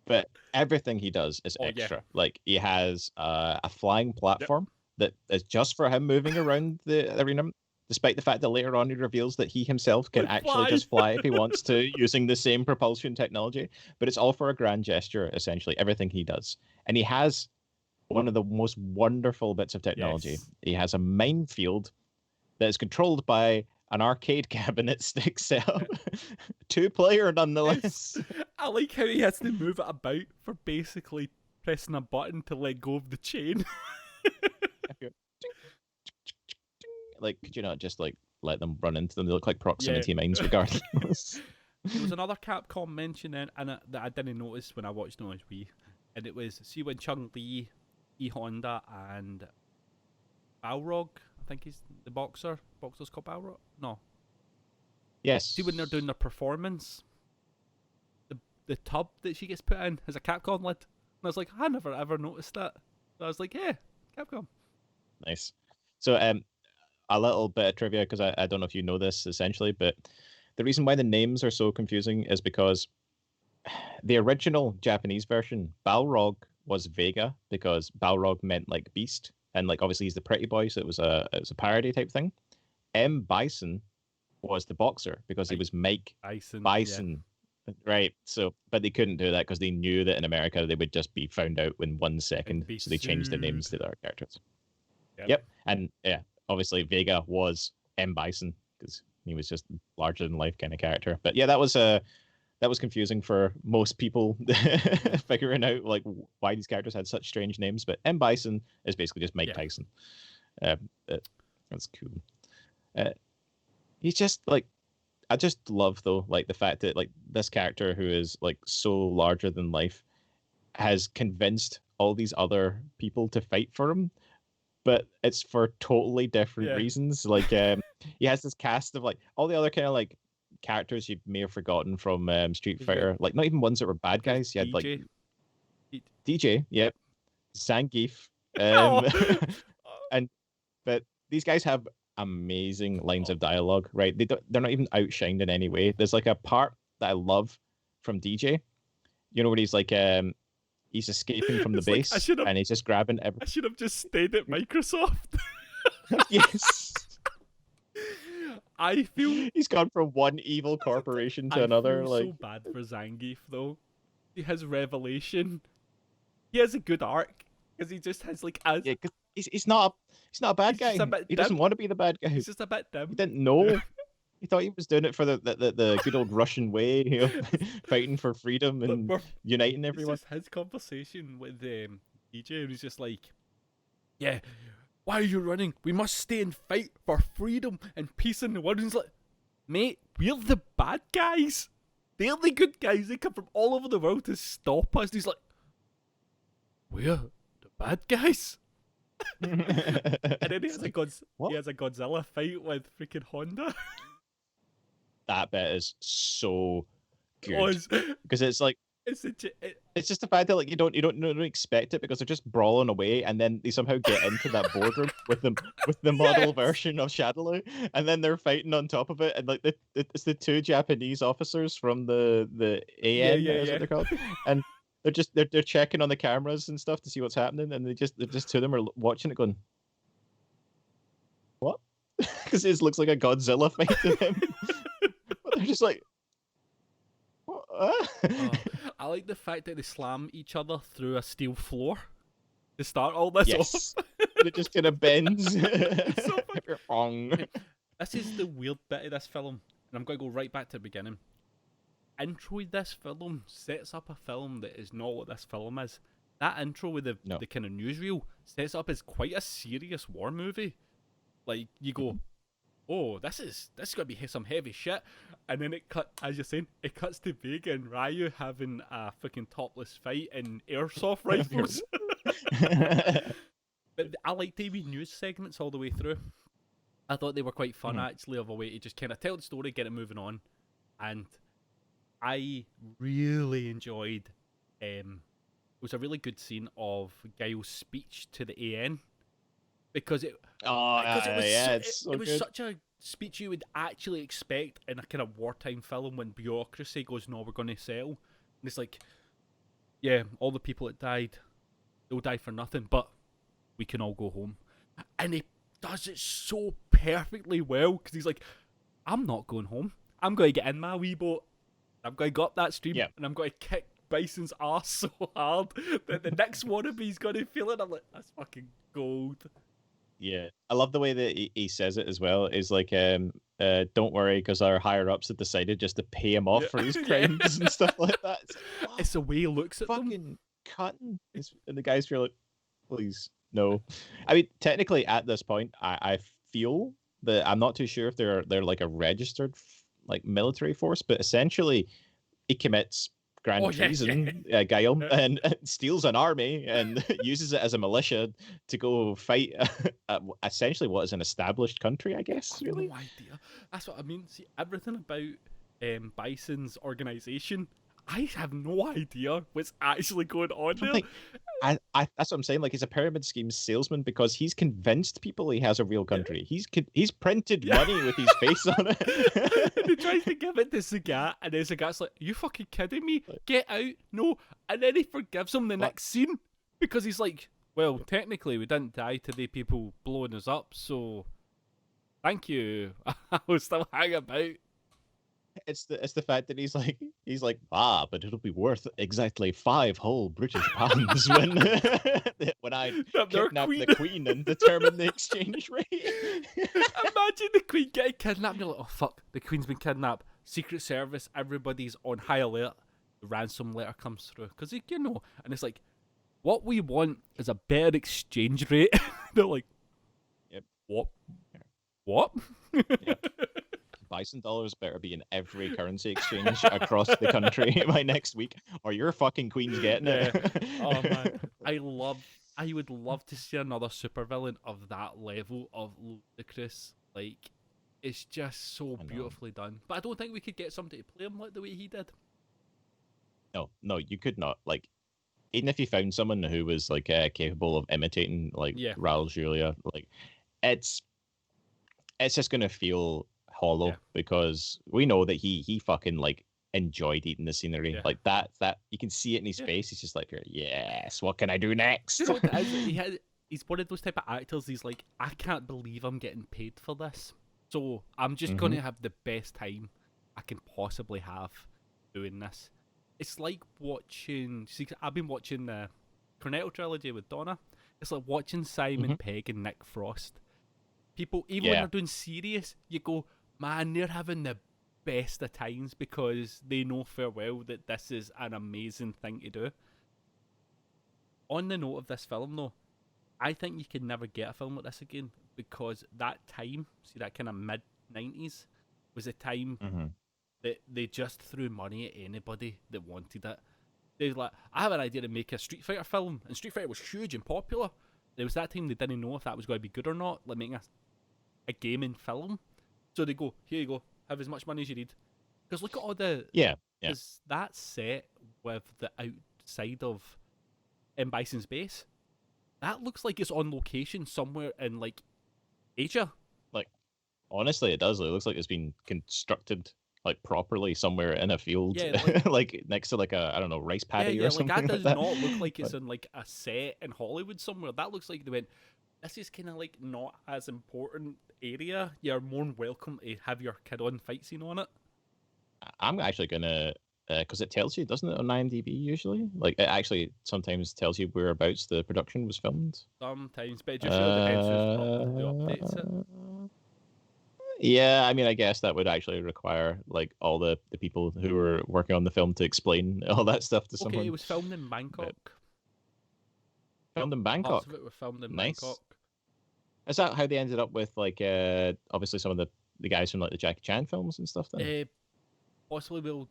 But everything he does is Oh, yeah. extra. Like he has a flying platform that is just for him moving around the arena, despite the fact that later on he reveals that he himself can Like, actually fly. just fly if he wants to using the same propulsion technology. But it's all for a grand gesture, essentially, everything he does. And he has one of the most wonderful bits of technology. Yes. He has a minefield that is controlled by an arcade cabinet stick setup. 2-player nonetheless. I like how he has to move it about for basically pressing a button to let go of the chain. Like, could you not just like let them run into them? They look like Yeah. proximity mines, regardless. There was another Capcom mention in, that I didn't notice when I watched it on Wii, and it was, see when Chun-Li, E Honda, and Balrog, I think he's the boxer. Boxer's called Balrog. No. Yes. See when they're doing their performance, the tub that she gets put in has a Capcom lid, and I was like, I never ever noticed that. So I was like, yeah, Capcom. Nice. So, a little bit of trivia, because I don't know if you know this essentially, but the reason why the names are so confusing is because the original Japanese version, Balrog, was Vega, because Balrog meant like beast, and like obviously he's the pretty boy, so it was a parody type thing. M. Bison was the boxer because he was Mike Bison. Yeah. Right. So, but they couldn't do that because they knew that in America they would just be found out in 1 second. So they changed their names to their characters. Yep. And yeah, obviously Vega was M. Bison because he was just larger than life kind of character. But yeah, that was confusing for most people figuring out like why these characters had such strange names. But M. Bison is basically just Mike Tyson. That's cool. He's just like, I just love though, like the fact that like this character who is like so larger than life has convinced all these other people to fight for him, but it's for totally different reasons. Like he has this cast of like all the other kind of like characters you may have forgotten from Street Fighter, like not even ones that were bad guys. He had like DJ, yep, Zangief, but these guys have amazing lines of dialogue, right? They're not even outshined in any way. There's like a part that I love from DJ, you know, when he's like he's escaping from the base and he's just grabbing everything. I should have just stayed at Microsoft. Yes. I feel he's gone from one evil corporation to another. Like, so bad for Zangief though. His revelation, he has a good arc because he just has like he's not a bad guy. He doesn't want to be the bad guy. He's just a bit dim. He didn't know. He thought he was doing it for the good old Russian way, you know, fighting for freedom and uniting everyone. It's just his conversation with DJ, and he's just like, yeah, why are you running? We must stay and fight for freedom and peace in the world. And he's like, mate, we're the bad guys. They're the good guys. They come from all over the world to stop us. And he's like, we're the bad guys. And then he has a Godzilla fight with freaking Honda. That bit is so good because it's like it's just the fact that like you don't expect it because they're just brawling away, and then they somehow get into that boardroom with the model version of Shadaloo, and then they're fighting on top of it, and like it's the 2 Japanese officers from the AN, is what they're called, and they're checking on the cameras and stuff to see what's happening, and they're just 2 of them are watching it going, what? Because it looks like a Godzilla fight to them. But they're just like, what? I like the fact that they slam each other through a steel floor to start all this off. It just kind of bends. So this is the weird bit of this film, and I'm going to go right back to the beginning. Intro of this film sets up a film that is not what this film is. That intro with the kind of newsreel sets up as quite a serious war movie. Like, you go, oh, this is going to be some heavy shit. And then it cuts to Vega and Ryu having a fucking topless fight in airsoft rifles. But I like TV news segments all the way through. I thought they were quite fun, actually, of a way to just kind of tell the story, get it moving on. And I really enjoyed, it was a really good scene of Guile's speech to the AN. Because it was such a speech you would actually expect in a kind of wartime film when bureaucracy goes, no, we're going to settle. And it's like, yeah, all the people that died, they'll die for nothing, but we can all go home. And he does it so perfectly well, because he's like, I'm not going home. I'm going to get in my wee boat. I'm going to go up that stream, and I'm going to kick Bison's ass so hard that the next wannabe's going to feel it. I'm like, that's fucking gold. Yeah, I love the way that he says it as well. Is like, don't worry, because our higher ups have decided just to pay him off for his crimes and stuff like that. It's the way he looks at them. cutting?" And the guys feel like, "Please, no." I mean, technically, at this point, I feel that I'm not too sure if they're like a registered like military force, but essentially, he commits grand Oh yeah, treason, Guillaume, yeah. and steals an army and uses it as a militia to go fight essentially what is an established country, I guess. I've Really, no idea. That's what I mean. See, everything about Bison's organization, I have no idea what's actually going on I'm there. like, I that's what I'm saying. Like, he's a pyramid scheme salesman because he's convinced people he has a real Yeah. country. He's printed Yeah. money with his face on And it. he tries to give it to Sagat, and then Sagat's like, "Are you fucking kidding me? Get out! No!" And then he forgives him the What? next scene because he's like, "Well, technically, we didn't die to the people blowing us up, so thank you. I will still hang about." It's the fact that he's like, but it'll be worth exactly 5 whole British pounds when when I Their kidnap queen. the Queen and determine the exchange rate. Imagine the Queen getting kidnapped. You're like, "Oh fuck, the Queen's been kidnapped." Secret Service, everybody's on high alert. The ransom letter comes through because you know, and it's like, what we want is a better exchange rate. They're like, Yep. what? What? Yep. Bison dollars better be in every currency exchange across the country by next week, or your fucking Queen's getting it. Oh man, I would love to see another supervillain of that level of ludicrous. Like, it's just so I know. beautifully done. But I don't think we could get somebody to play him like the way he did. No, you could not. Like, even if you found someone who was like capable of imitating like Yeah. Raul Julia, like it's just gonna feel hollow Yeah. because we know that he fucking like enjoyed eating the scenery. Yeah. Like that you can see it in his Yeah. face. He's just like, yes, what can I do next? Do you know what it is? He's one of those type of actors. He's like, I can't believe I'm getting paid for this, so I'm just Mhm. gonna have the best time I can possibly have doing this. It's like watching. See, I've been watching the Cornetto trilogy with Donna. It's like watching Simon Pegg and Nick Frost. People, even when Yeah. they're doing serious, you go, man, they're having the best of times because they know full well that this is an amazing thing to do. On the note of this film, though, I think you could never get a film like this again because that time, see that kind of mid-90s, was a time Mhm. that they just threw money at anybody that wanted it. They were like, I have an idea to make a Street Fighter film, and Street Fighter was huge and popular. There was that time they didn't know if that was going to be good or not, like making a gaming film. So they go, here you go, have as much money as you need. Because look at all the... Yeah. Because that set with the outside of M. Bison's base, that looks like it's on location somewhere in, like, Asia. Honestly, it does. It looks like it's been constructed like properly somewhere in a field, Yeah, like next to like a, I don't know, rice paddy yeah, or like something that like does that. not look like it's in like a set in Hollywood somewhere. That looks like they went, this is kind of like not as important area. You're more than welcome to have your kid on fight scene on it. I'm actually gonna, because it tells you, doesn't it, on IMDb usually? Like it actually sometimes tells you whereabouts the production was filmed. Sometimes, but it just really depends who updates it. Yeah, I mean, I guess that would actually require like all the people who were working on the film to explain all that stuff to Okay, someone. it was filmed in Bangkok. Filmed in Parts Bangkok. of it were filmed in Nice. Bangkok. Is that how they ended up with like obviously some of the guys from like the Jackie Chan films and stuff then? Possibly will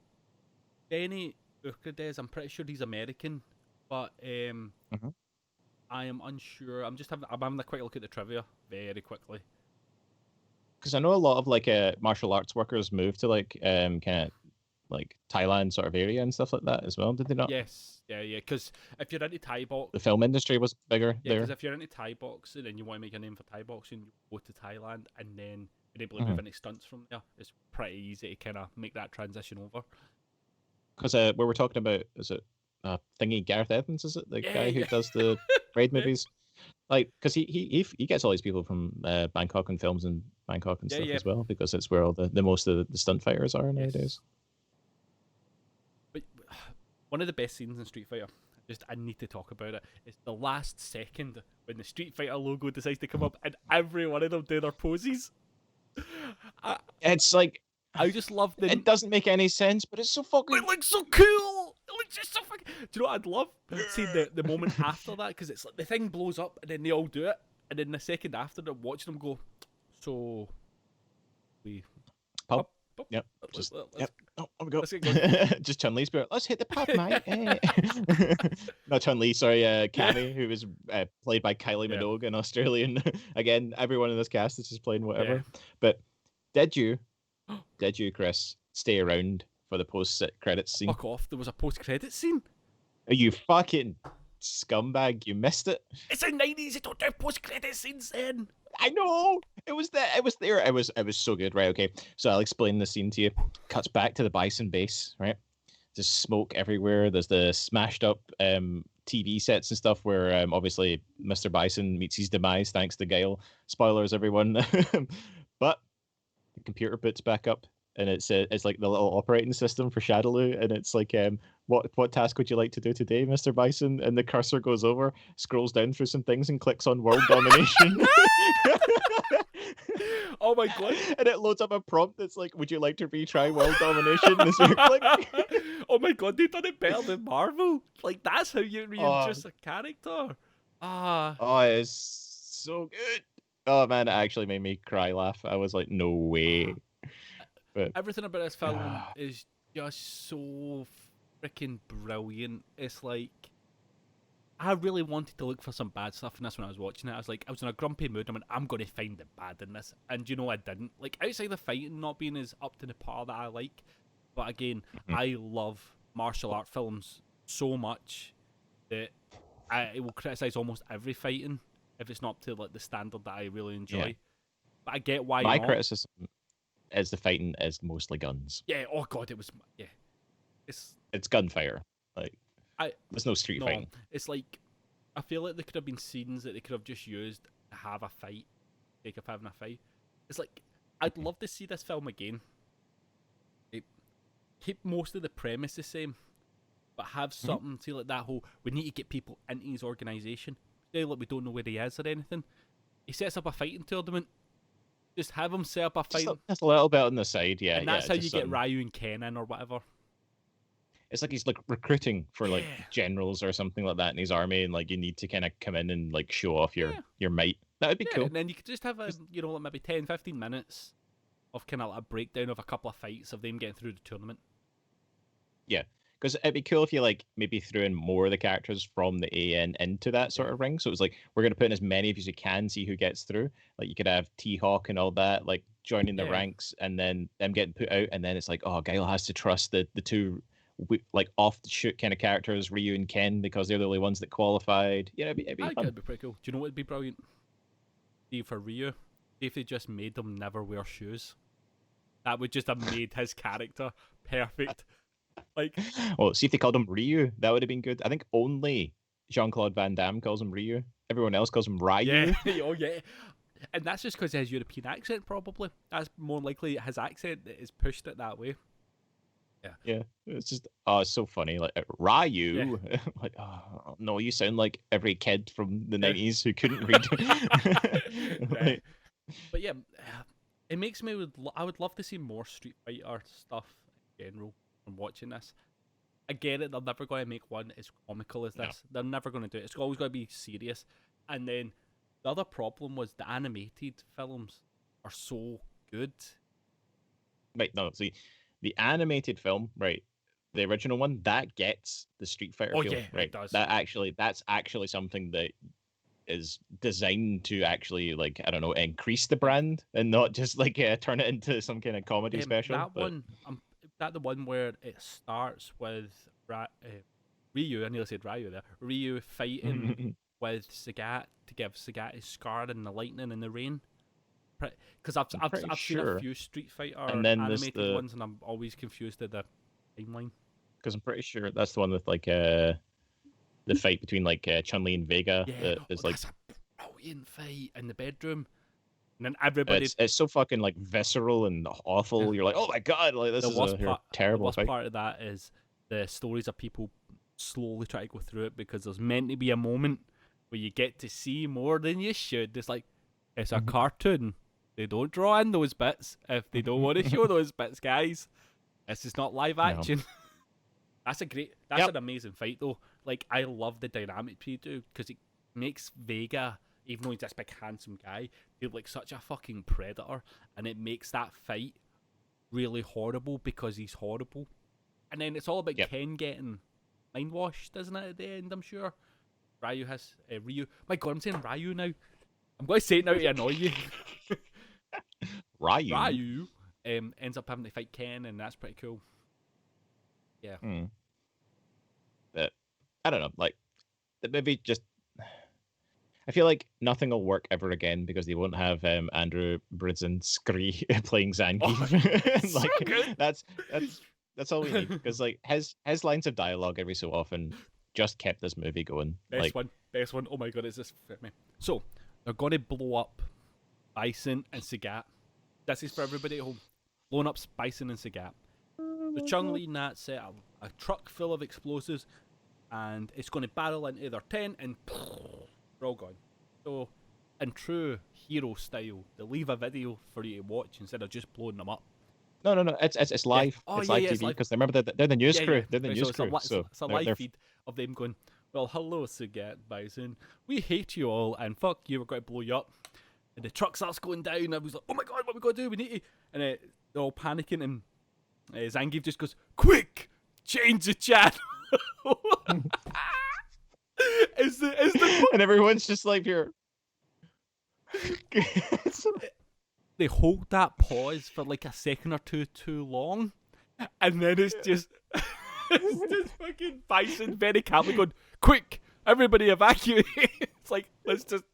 Benny Urquidez, I'm pretty sure he's American, but I am unsure. I'm having a quick look at the trivia very quickly. Because I know a lot of like martial arts workers moved to like kind of like Thailand sort of area and stuff like that as well. Did they not? Yes, yeah. Because if you're into Thai box, The film industry was bigger yeah. there. Because if you're into Thai boxing and you want to make a name for Thai boxing, you go to Thailand and then you're able to move into stunts from there. It's pretty easy to kind of make that transition over. Because we were talking about, is it thingy Gareth Evans? Is it the guy who yeah. does the raid movies? Like, because he gets all these people from Bangkok and films in Bangkok and stuff as well, because it's where all the most of the stunt fighters are nowadays. But one of the best scenes in Street Fighter, I need to talk about it. It's the last second when the Street Fighter logo decides to come up and every one of them do their poses. It's like, I just love them. it doesn't make any sense, but it's so fucking. It looks so cool. It looks It's just so fucking. Do you know what I'd love? Seeing the moment after that, because it's like the thing blows up and then they all do it, and then the second after, they're watching them go. So we. Pub. Up. Yep. Let's, Just let's, yep. Oh, there we go. let's get going. Just Chun Li's spirit. Let's hit the pub, mate. Not Chun Li, sorry, Cammy, who was played by Kylie Yeah. Minogue, an Australian. Again, everyone in this cast is just playing whatever. Yeah. But did you, Chris, stay around for the post-credits scene? Fuck off! There was a post-credit scene. Are you fucking scumbag? You missed it. It's the 90s. You don't do post-credit scenes then. I know it was there. It was there. It was so good. Right. Okay. So I'll explain the scene to you. Cuts back to the Bison base. Right. There's smoke everywhere. There's the smashed up TV sets and stuff where obviously Mr. Bison meets his demise thanks to Gale. Spoilers, everyone. But the computer boots back up. And it's like the little operating system for Shadaloo, and it's like, what task would you like to do today, Mr. Bison? And the cursor goes over, scrolls down through some things, and clicks on World Domination. Oh my god! And it loads up a prompt that's like, "Would you like to retry World Domination?" And so click. Oh my god, they've done it better than Marvel. Like that's how you reintroduce a character. Oh, it's so good. Oh man, it actually made me cry laugh. I was like, no way. But everything about this film is just so freaking brilliant. It's like I really wanted to look for some bad stuff in this when I was watching it. I was in a grumpy mood. I went, I'm going to find the bad in this, and you know I didn't. Like outside the fighting not being as up to the par that I like, but again, I love martial art films so much that I will criticize almost every fighting if it's not up to like the standard that I really enjoy. Yeah. But I get why. My criticism is the fighting is mostly guns. Yeah. Oh god, it was. Yeah. It's gunfire. Like there's no street fighting. It's like I feel like there could have been scenes that they could have just used to have a fight, take up having a fight. It's like I'd love to see this film again. Keep most of the premise the same, but have something see like that whole we need to get people into his organisation. Say like we don't know where he is or anything. He sets up a fighting tournament. Just have him set up a fight. Just a little bit on the side, yeah. And that's how you get Ryu and Ken in or whatever. It's like he's like recruiting for like generals or something like that in his army, and like you need to kind of come in and like show off your might. That would be cool. And then you could just have a like maybe 10-15 minutes of kind of like a breakdown of a couple of fights of them getting through the tournament. Yeah, because it'd be cool if you like maybe threw in more of the characters from the AN into that sort of ring. So it was like we're gonna put in as many as you can, see who gets through. Like you could have T-Hawk and all that, like joining the ranks, and then them getting put out, and then it's like, oh, Guile has to trust the two like off the shoot kind of characters, Ryu and Ken, because they're the only ones that qualified. Yeah, it'd be fun. It'd be pretty cool. Do you know what would be brilliant? See for Ryu, if they just made them never wear shoes, that would just have made his character perfect. Like, well, see if they called him Ryu, that would have been good. I think only Jean-Claude Van Damme calls him Ryu. Everyone else calls him Ryu. Yeah, oh yeah. And that's just because he has European accent, probably. That's more likely his accent that is pushed it that way. Yeah. It's just it's so funny. Like Ryu, like no, you sound like every kid from the 90s who couldn't read. Right. But yeah, it makes me I would love to see more Street Fighter stuff in general from watching this. I get it, they're never going to make one as comical as this. No. They're never going to do it. It's always going to be serious. And then the other problem was the animated films are so good. Right, no, see, the animated film, right, the original one, that gets the Street Fighter feel, right? It does. That's actually something that is designed to actually, like, I don't know, increase the brand and not just like turn it into some kind of comedy special. That the one where it starts with Ryu, I nearly said Ryu there, Ryu fighting with Sagat to give Sagat his scar and the lightning and the rain. Because I've seen a few Street Fighter animated ones, and I'm always confused at the timeline. Because I'm pretty sure that's the one with like the fight between like Chun-Li and Vega. Yeah, that's a brilliant fight in the bedroom, and then everybody. It's so fucking like visceral and awful. Yeah. You're like, oh my god, like this is a terrible The worst fight. part of that is the stories of people slowly try to go through it because there's meant to be a moment where you get to see more than you should. It's like it's a cartoon. They don't draw in those bits if they don't want to show those bits, guys. This is not live action. That's an amazing fight though. Like I love the dynamic they do because it makes Vega, even though he's this big handsome guy, feel like such a fucking predator, and it makes that fight really horrible because he's horrible. And then it's all about Ken getting mind washed, isn't it? At the end, I'm sure. Ryu has Ryu. My God, I'm saying Ryu now. I'm going to say it now to annoy you. Ryu ends up having to fight Ken, and that's pretty cool. Yeah. But I don't know. Like the movie just. I feel like nothing will work ever again because they won't have Andrew Brzezinski playing Zangief. So good. That's all we need because like his lines of dialogue every so often just kept this movie going. Best one. Oh my God, is this fit me? So they're going to blow up Bison and Sagat. This is for everybody at home. Blowing up Bison and Sagat. The Chun-Li and that set up a truck full of explosives, and it's going to barrel into their tent, and they're all gone. So, in true hero style, they leave a video for you to watch instead of just blowing them up. No. It's live. Yeah. Oh, it's yeah, live yeah, TV because remember they're the news crew. Yeah. They're the Right, news crew. So it's a live feed of them going, "Well, hello, Sagat Bison. We hate you all, and fuck you. We're going to blow you up." And the truck starts going down. And I was like, "Oh my God, what are we going to do? We need to." And they're all panicking, and Zangief just goes, "Quick, change the channel." is the and everyone's just like here. They hold that pause for like a second or two too long, and then it's just fucking Bison very calmly going, "Quick, everybody evacuate." It's like let's just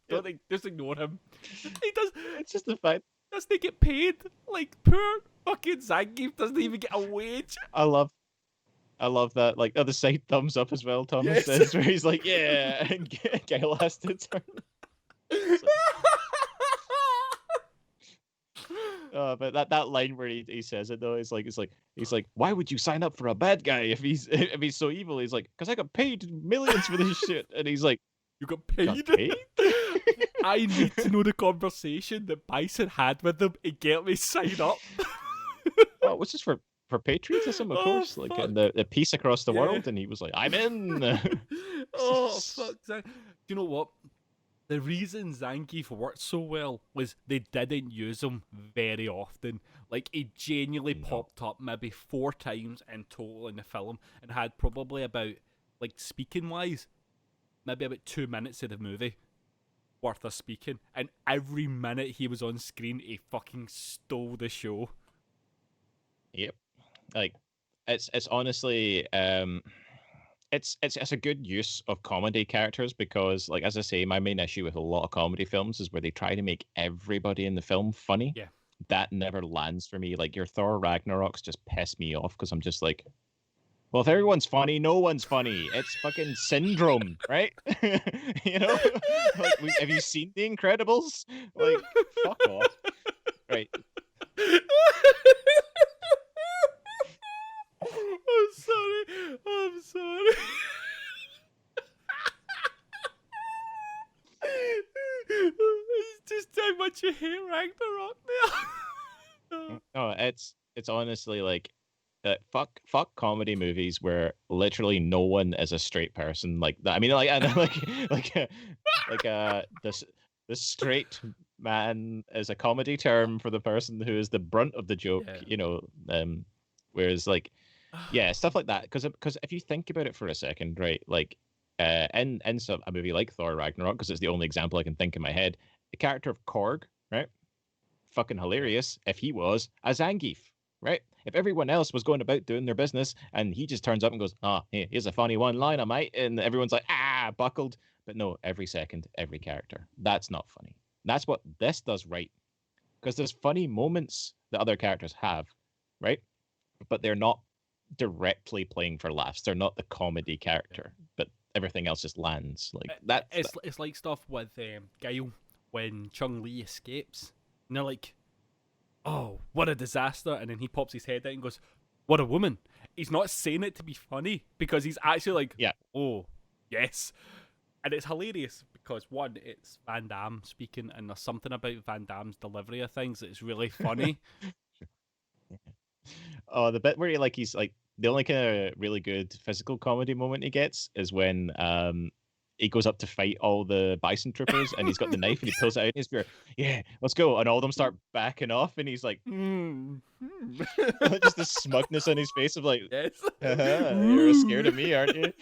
just ignore him. He does. It's just the fact. Doesn't he get paid? Like poor fucking Zangief doesn't even get a wage. I love that. Like the side thumbs up as well. Thomas Yes. says where he's like, yeah, and Gail has to turn. But that line where he says it though, it's like, why would you sign up for a bad guy if he's so evil? He's like, because I got paid millions for this shit, and he's like, you got paid? I need to know the conversation that Bison had with them and get me sign up. Oh, what's this for patriotism, of course, like and the peace across the world, and he was like, I'm in. Oh fuck! Do you know what? The reason Zangief worked so well was they didn't use him very often. Like, he genuinely popped up maybe 4 times in total in the film and had probably about, like, speaking-wise, maybe about 2 minutes of the movie worth of speaking. And every minute he was on screen, he fucking stole the show. Yep. Like, it's honestly... It's a good use of comedy characters because, like, as I say, my main issue with a lot of comedy films is where they try to make everybody in the film funny. Yeah. That never lands for me. Like, your Thor Ragnaroks just piss me off because I'm just like, well, if everyone's funny, no one's funny. It's fucking Syndrome, right? You know? Like, have you seen The Incredibles? Like, fuck off. Right. I'm sorry. It's just how much you hate Ragnarok now. No, it's honestly like fuck comedy movies where literally no one is a straight person like that. I mean, the straight man is a comedy term for the person who is the brunt of the joke. Yeah. You know, whereas like. Yeah, stuff like that. Because if you think about it for a second, right, like in a movie like Thor Ragnarok, because it's the only example I can think in my head, the character of Korg, right, fucking hilarious if he was a Zangief, right? If everyone else was going about doing their business and he just turns up and goes, hey, here's a funny one-liner, mate, and everyone's like, buckled. But no, every second, every character. That's not funny. That's what this does right. Because there's funny moments that other characters have, right? But they're not directly playing for laughs. They're not the comedy character, but everything else just lands like that. It's like stuff with Guile when Chun-Li escapes, and they're like, "Oh, what a disaster!" And then he pops his head out and goes, "What a woman!" He's not saying it to be funny because he's actually like, yeah, "Oh, yes," and it's hilarious because one, it's Van Damme speaking, and there's something about Van Damme's delivery of things that is really funny. Oh, the bit where he's like the only kind of really good physical comedy moment he gets is when he goes up to fight all the bison troopers and he's got the knife and he pulls it out and he's like, yeah, let's go. And all of them start backing off and he's like, just the smugness on his face of like, Yes. you're scared of me, aren't you?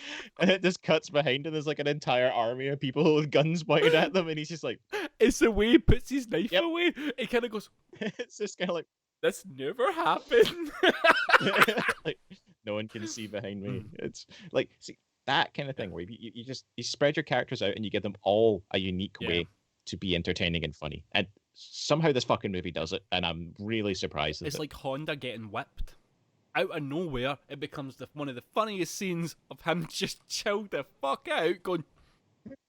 And it just cuts behind and there's like an entire army of people with guns pointed at them and he's just like, It's the way he puts his knife Yep. away. He kind of goes, it's just kind of like, this never happened. like no one can see behind me. It's like, see, that kind of thing where you just you spread your characters out and you give them all a unique Yeah. way to be entertaining and funny. And somehow this fucking movie does it, and I'm really surprised at It's it. like Honda getting whipped. Out of nowhere, it becomes one of the funniest scenes of him just chilled the fuck out, going,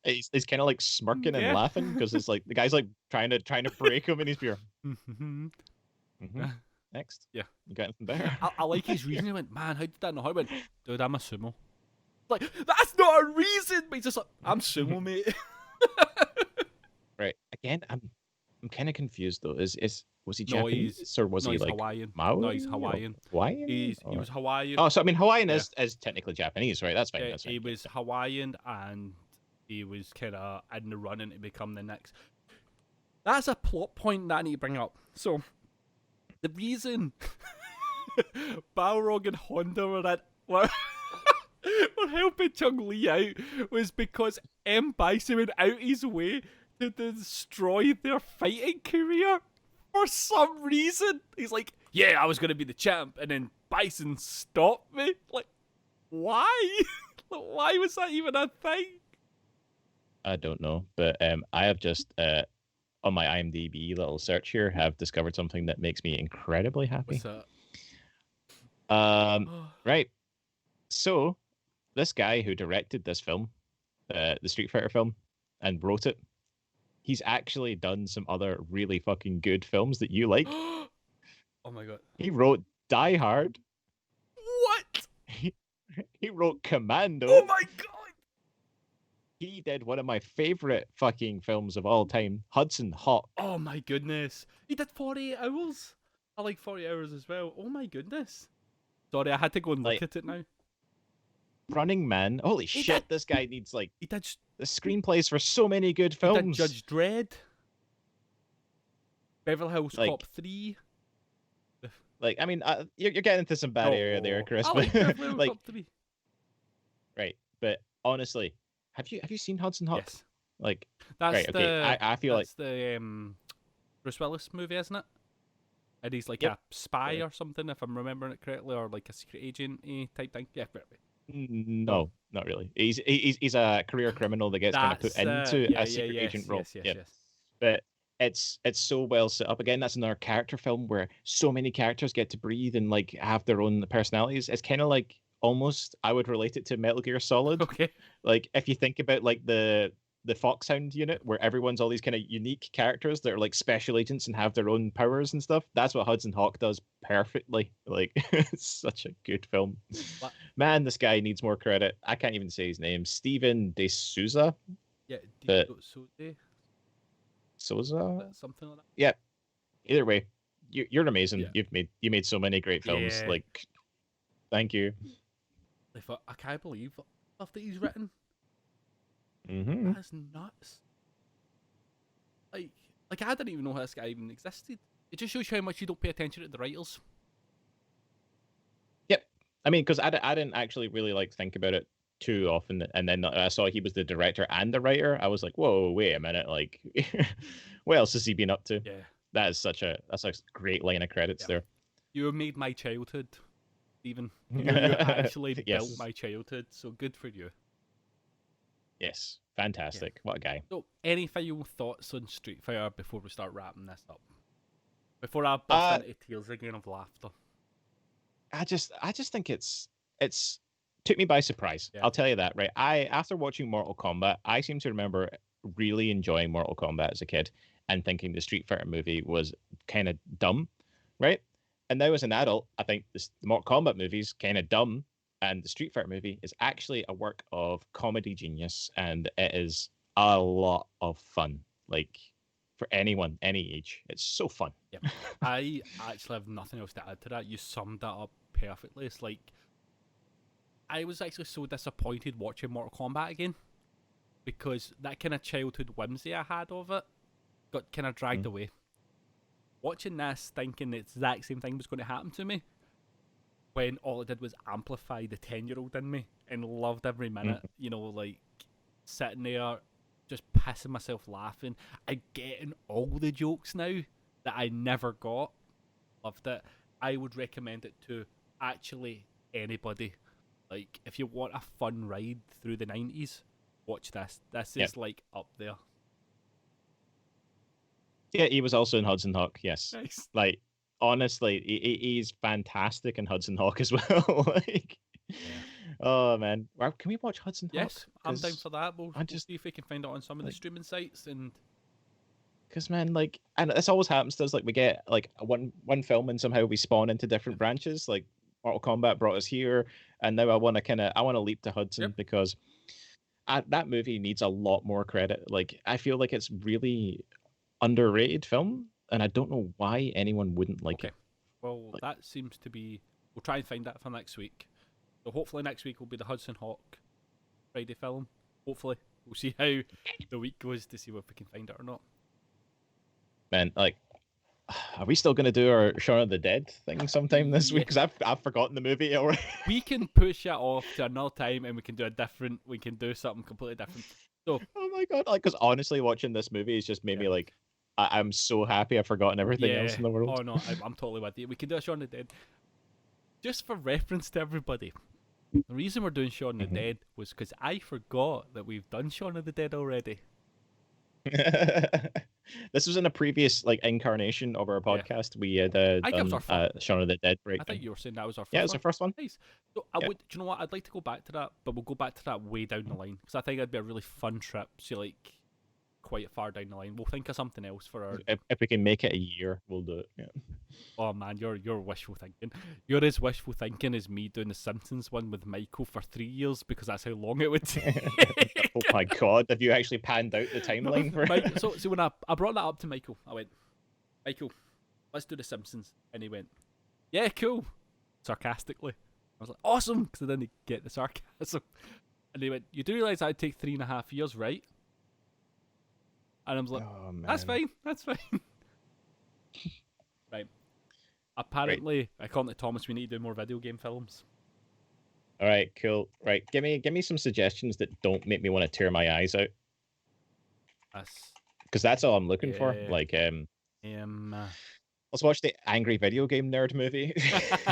He's kind of like smirking Yeah. and laughing because it's like the guy's like trying to break him, and he's beer. Next, Yeah. you got anything better? I like his reason. He went, man, how did that not happen? Dude, I'm a sumo. Like, that's not a reason, but he's just like, I'm sumo, mate. Right. Again, I'm kind of confused though. Was he No, Japanese or was no, he he's like Hawaiian. Maori? No, he's Hawaiian. Hawaiian? He Or- was Hawaiian. Oh, so I mean, Hawaiian Yeah. is technically Japanese, right? That's fine. Yeah, That's fine. he was Hawaiian and he was kind of in the running to become the next. That's a plot point that I need to bring up. So, the reason Balrog and Honda were helping Chung Li out was because M. Bison went out his way to destroy their fighting career for some reason. He's like, yeah, I was going to be the champ, and then Bison stopped me. Like, why? Like, why was that even a thing? I don't know, but I have just on my IMDb little search here have discovered something that makes me incredibly happy. What's that? Right. So, this guy who directed this film, the Street Fighter film, and wrote it, he's actually done some other really fucking good films that you like. Oh my god. He wrote Die Hard. What? He wrote Commando. Oh my god. He did one of my favorite fucking films of all time, Hudson Hawk. Oh my goodness. He did 48 hours. I like 40 hours as well. Oh my goodness. Sorry, I had to go and look Like- at it now. Running Man. Holy He shit, did- this guy needs like He did, the screenplays for so many good he did films. Judge Dredd. Beverly Hills Like- Cop 3. Like, I mean, you're getting into some bad area there, Chris. I like but, Beverly Hills like, Cop 3. right. But honestly, have you seen Hudson Hawk? Yes. Like, That's right, okay. the I feel like that's the Bruce Willis movie, isn't it? And he's like Yep. a spy Yeah. or something, if I'm remembering it correctly, or like a secret agent type thing. Yeah, right. no, not really. He's a career criminal that gets kind of put into a secret agent role. Yes, Yep. yes. But it's so well set up. Again, that's another character film where so many characters get to breathe and like have their own personalities. It's kind of like almost I would relate it to Metal Gear Solid. Okay. Like if you think about like the Foxhound unit where everyone's all these kind of unique characters that are like special agents and have their own powers and stuff. That's what Hudson Hawk does perfectly. Like it's such a good film. What? Man, this guy needs more credit. I can't even say his name. Steven De Souza. Yeah. But- Something like that. Either way, you're amazing. Yeah. You made so many great films. Yeah. Like, thank you. I can't believe the stuff that he's written. Hmm That's nuts. Like I didn't even know this guy even existed. It just shows you how much you don't pay attention to the writers. I mean, because I didn't actually really like think about it too often, and then I saw he was the director and the writer. I was like, whoa, wait a minute, like, what else has he been up to? Yeah. That's a great line of credits Yeah. there. You made my childhood, Stephen. You actually Yes. built my childhood, so good for you. Yes, fantastic. What a guy. So, any final thoughts on Street Fighter before we start wrapping this up? Before I bust into tears again of laughter. I just think it's took me by surprise. Yeah. I'll tell you that, right? After watching Mortal Kombat, I seem to remember really enjoying Mortal Kombat as a kid and thinking the Street Fighter movie was kind of dumb, right? And now as an adult, I think the Mortal Kombat movie's kind of dumb, and the Street Fighter movie is actually a work of comedy genius, and it is a lot of fun. Like for anyone, any age, it's so fun. I actually have nothing else to add to that. You summed that up perfectly. It's like I was actually so disappointed watching Mortal Kombat again because that kind of childhood whimsy I had of it got kind of dragged Mm. away. Watching this, thinking the exact same thing was going to happen to me, when all it did was amplify the 10-year-old in me and loved every minute, like sitting there just pissing myself laughing. I getting all the jokes now that I never got. Loved it. I would recommend it to actually anybody. Like, if you want a fun ride through the 90s, watch this. This is like up there. Yeah, he was also in Hudson Hawk. Yes, Nice. like honestly, he's fantastic in Hudson Hawk as well. Like, oh man, wow, can we watch Hudson Hawk? Yes, I'm down for that. We'll just see if we can find it on some of the like, streaming sites. And because man, like, and this always happens to us. Like, we get like one film, and somehow we spawn into different branches. Like, Mortal Kombat brought us here, and now I want to leap to Hudson because that movie needs a lot more credit. Like, I feel like it's really underrated film, and I don't know why anyone wouldn't like it. Well, that seems to be. We'll try and find that for next week. So hopefully next week will be the Hudson Hawk Friday film. Hopefully, we'll see how the week goes to see if we can find it or not. Man, like, are we still going to do our Shaun of the Dead thing sometime this week? Because I've forgotten the movie already. We can push it off to another time, and we can do something completely different. So, oh my god! Like, because honestly, watching this movie has just made me like, I'm so happy I've forgotten everything else in the world. Oh no, I'm totally with you. We can do a Shaun of the Dead. Just for reference to everybody, the reason we're doing Shaun of the Dead was because I forgot that we've done Shaun of the Dead already. This was in a previous incarnation of our podcast. We had done Shaun of the Dead break. I think you were saying that was our first one. Yeah, it was our first one. Nice. So do you know what? I'd like to go back to that, but we'll go back to that way down the line because I think it'd be a really fun trip. So quite far down the line, we'll think of something else for our. If we can make it a year, we'll do it. Yeah. Oh man, you're wishful thinking. You're as wishful thinking as me doing the Simpsons one with Michael for 3 years because that's how long it would take. Oh my god, have you actually panned out the timeline for it? So when I brought that up to Michael, I went, Michael, let's do the Simpsons, and he went, yeah, cool, sarcastically. I was like, awesome, because I didn't get the sarcasm. And he went, you do realise that'd take 3.5 years, right? And I was like, that's fine. Right. Apparently, according to Thomas, we need to do more video game films. All right, cool. Right, give me some suggestions that don't make me want to tear my eyes out. Because that's all I'm looking for. Like, let's watch the Angry Video Game Nerd movie.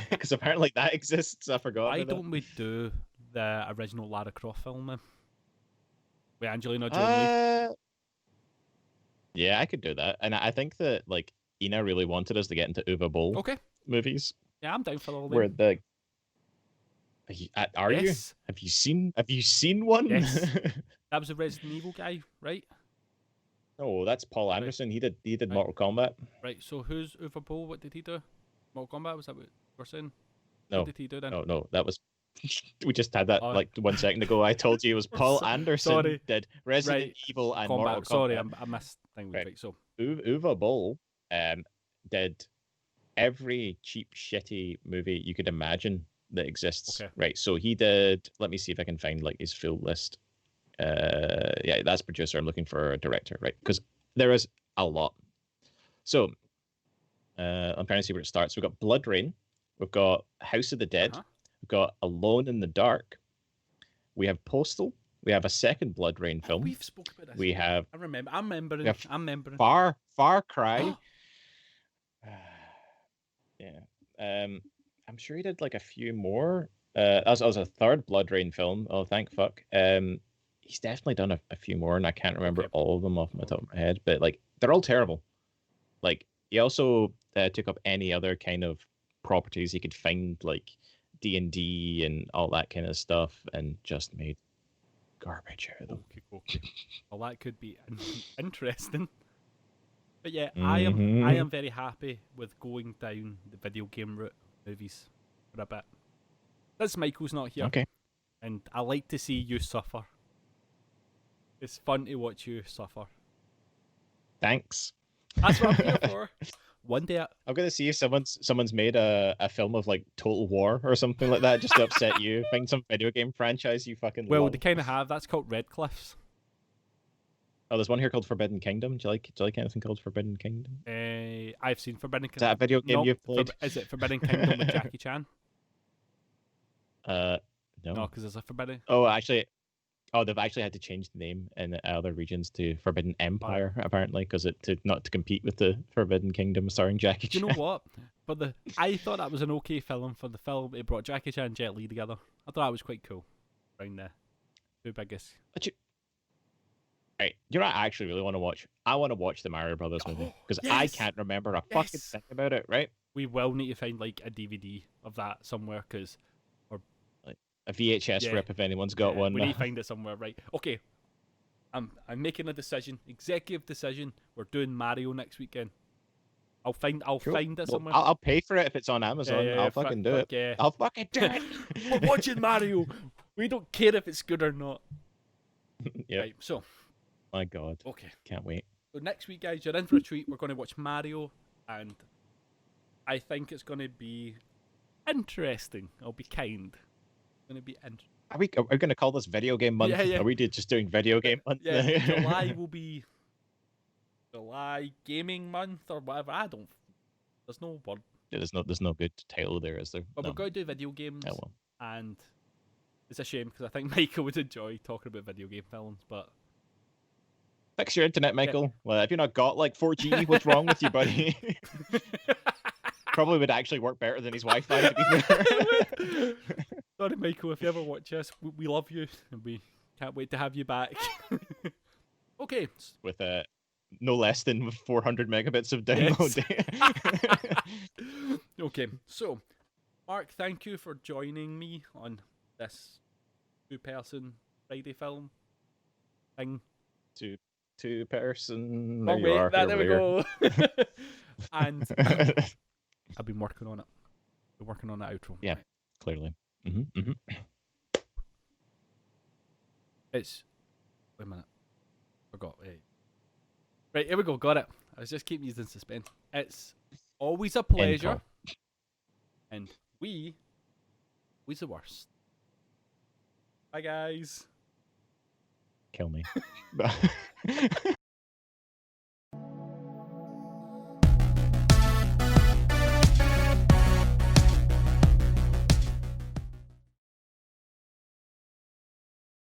Because apparently that exists. I forgot. Why don't we do the original Lara Croft film, man? With Angelina Jolie? Yeah, I could do that. And I think that Ina really wanted us to get into Uwe Boll movies. Yeah, I'm down for all where them. Are you? Have you seen one? Yes. That was the Resident Evil guy, right? Oh, that's Paul Anderson. He did Mortal Kombat. Right. So who's Uwe Boll? What did he do? Mortal Kombat? Was that what we're saying? No. What did he do then? No, that was. We just had that 1 second ago. I told you it was Paul Anderson did Resident Evil and Mortal Kombat. Sorry, I missed things. Right. So Uwe Boll did every cheap, shitty movie you could imagine that exists. Okay. Right. So he did. Let me see if I can find his full list. Yeah, that's producer. I'm looking for a director, right? Because there is a lot. So I'm trying to see where it starts. We've got Blood Rain. We've got House of the Dead. We've got Alone in the Dark. We have Postal. We have a second Blood Rain film. We've spoken about this. We have. I'm remembering. Far Cry. Yeah. I'm sure he did a few more. As a third Blood Rain film. Oh, thank fuck. He's definitely done a few more, and I can't remember all of them off my top of my head. But they're all terrible. He also took up any other kind of properties he could find, D&D and all that kind of stuff, and just made garbage out of them. Okay. Well, that could be interesting. But yeah, I am very happy with going down the video game route movies for a bit. Since Michael's not here, and I like to see you suffer. It's fun to watch you suffer. Thanks. That's what I'm here for. one day. I'm gonna see if someone's made a film of like Total War or something like that just to upset you. Find some video game franchise you fucking Well, love. they kind of have. That's called Red Cliffs. Oh, there's one here called Forbidden Kingdom. Do you like anything called Forbidden Kingdom? I've seen Forbidden Is that a video game you've played? Is it Forbidden Kingdom with Jackie Chan? No. No, because there's a Forbidden. Oh, actually, they've actually had to change the name in other regions to Forbidden Empire, apparently, because not to compete with the Forbidden Kingdom starring Jackie Do Chan. you know what? But I thought that was an okay film for the film. It brought Jackie Chan and Jet Li together. I thought that was quite cool. Around the two biggest. Right, you know what I actually really want to watch? I want to watch the Mario Brothers movie because I yes! can't remember a fucking Yes! thing about it. Right? We will need to find like a DVD of that somewhere, because A VHS rip if anyone's got one. we need to find it somewhere. Right? Okay. I'm making a decision. Executive decision. We're doing Mario next weekend. I'll find it somewhere. I'll pay for it if it's on Amazon. I'll fucking do it. Yeah. I'll fucking do it. We're watching Mario. We don't care if it's good or not. Yeah. Right. So. My God. Okay. Can't wait. So next week, guys, you're in for a treat. We're going to watch Mario, and I think it's going to be interesting. I'll be kind. It's going to be interesting. Are we going to call this video game month? Yeah. Are we just doing video game month? Yeah, July will be July Gaming Month or whatever. There's no word. Yeah, there's no good title there, is there? But No. we're going to do video games, Yeah, well. and it's a shame because I think Michael would enjoy talking about video game films, but Fix your internet, Michael. Well, have you not got like 4G? What's wrong with you, buddy? Probably would actually work better than his Wi-Fi, to be fair. Sorry, Michael, if you ever watch us, we love you, and we can't wait to have you back. Okay. With no less than 400 megabits of download. Okay, so, Mark, thank you for joining me on this two-person Friday film thing. Two person. Oh, There you wait, are. there we You're go. And I've been working on it. Been working on the outro. Yeah, clearly. It's... Wait a minute. Forgot. Right, here we go. Got it. I was just keeping you in suspense. It's always a pleasure. And we's the worst. Bye, guys. Kill me.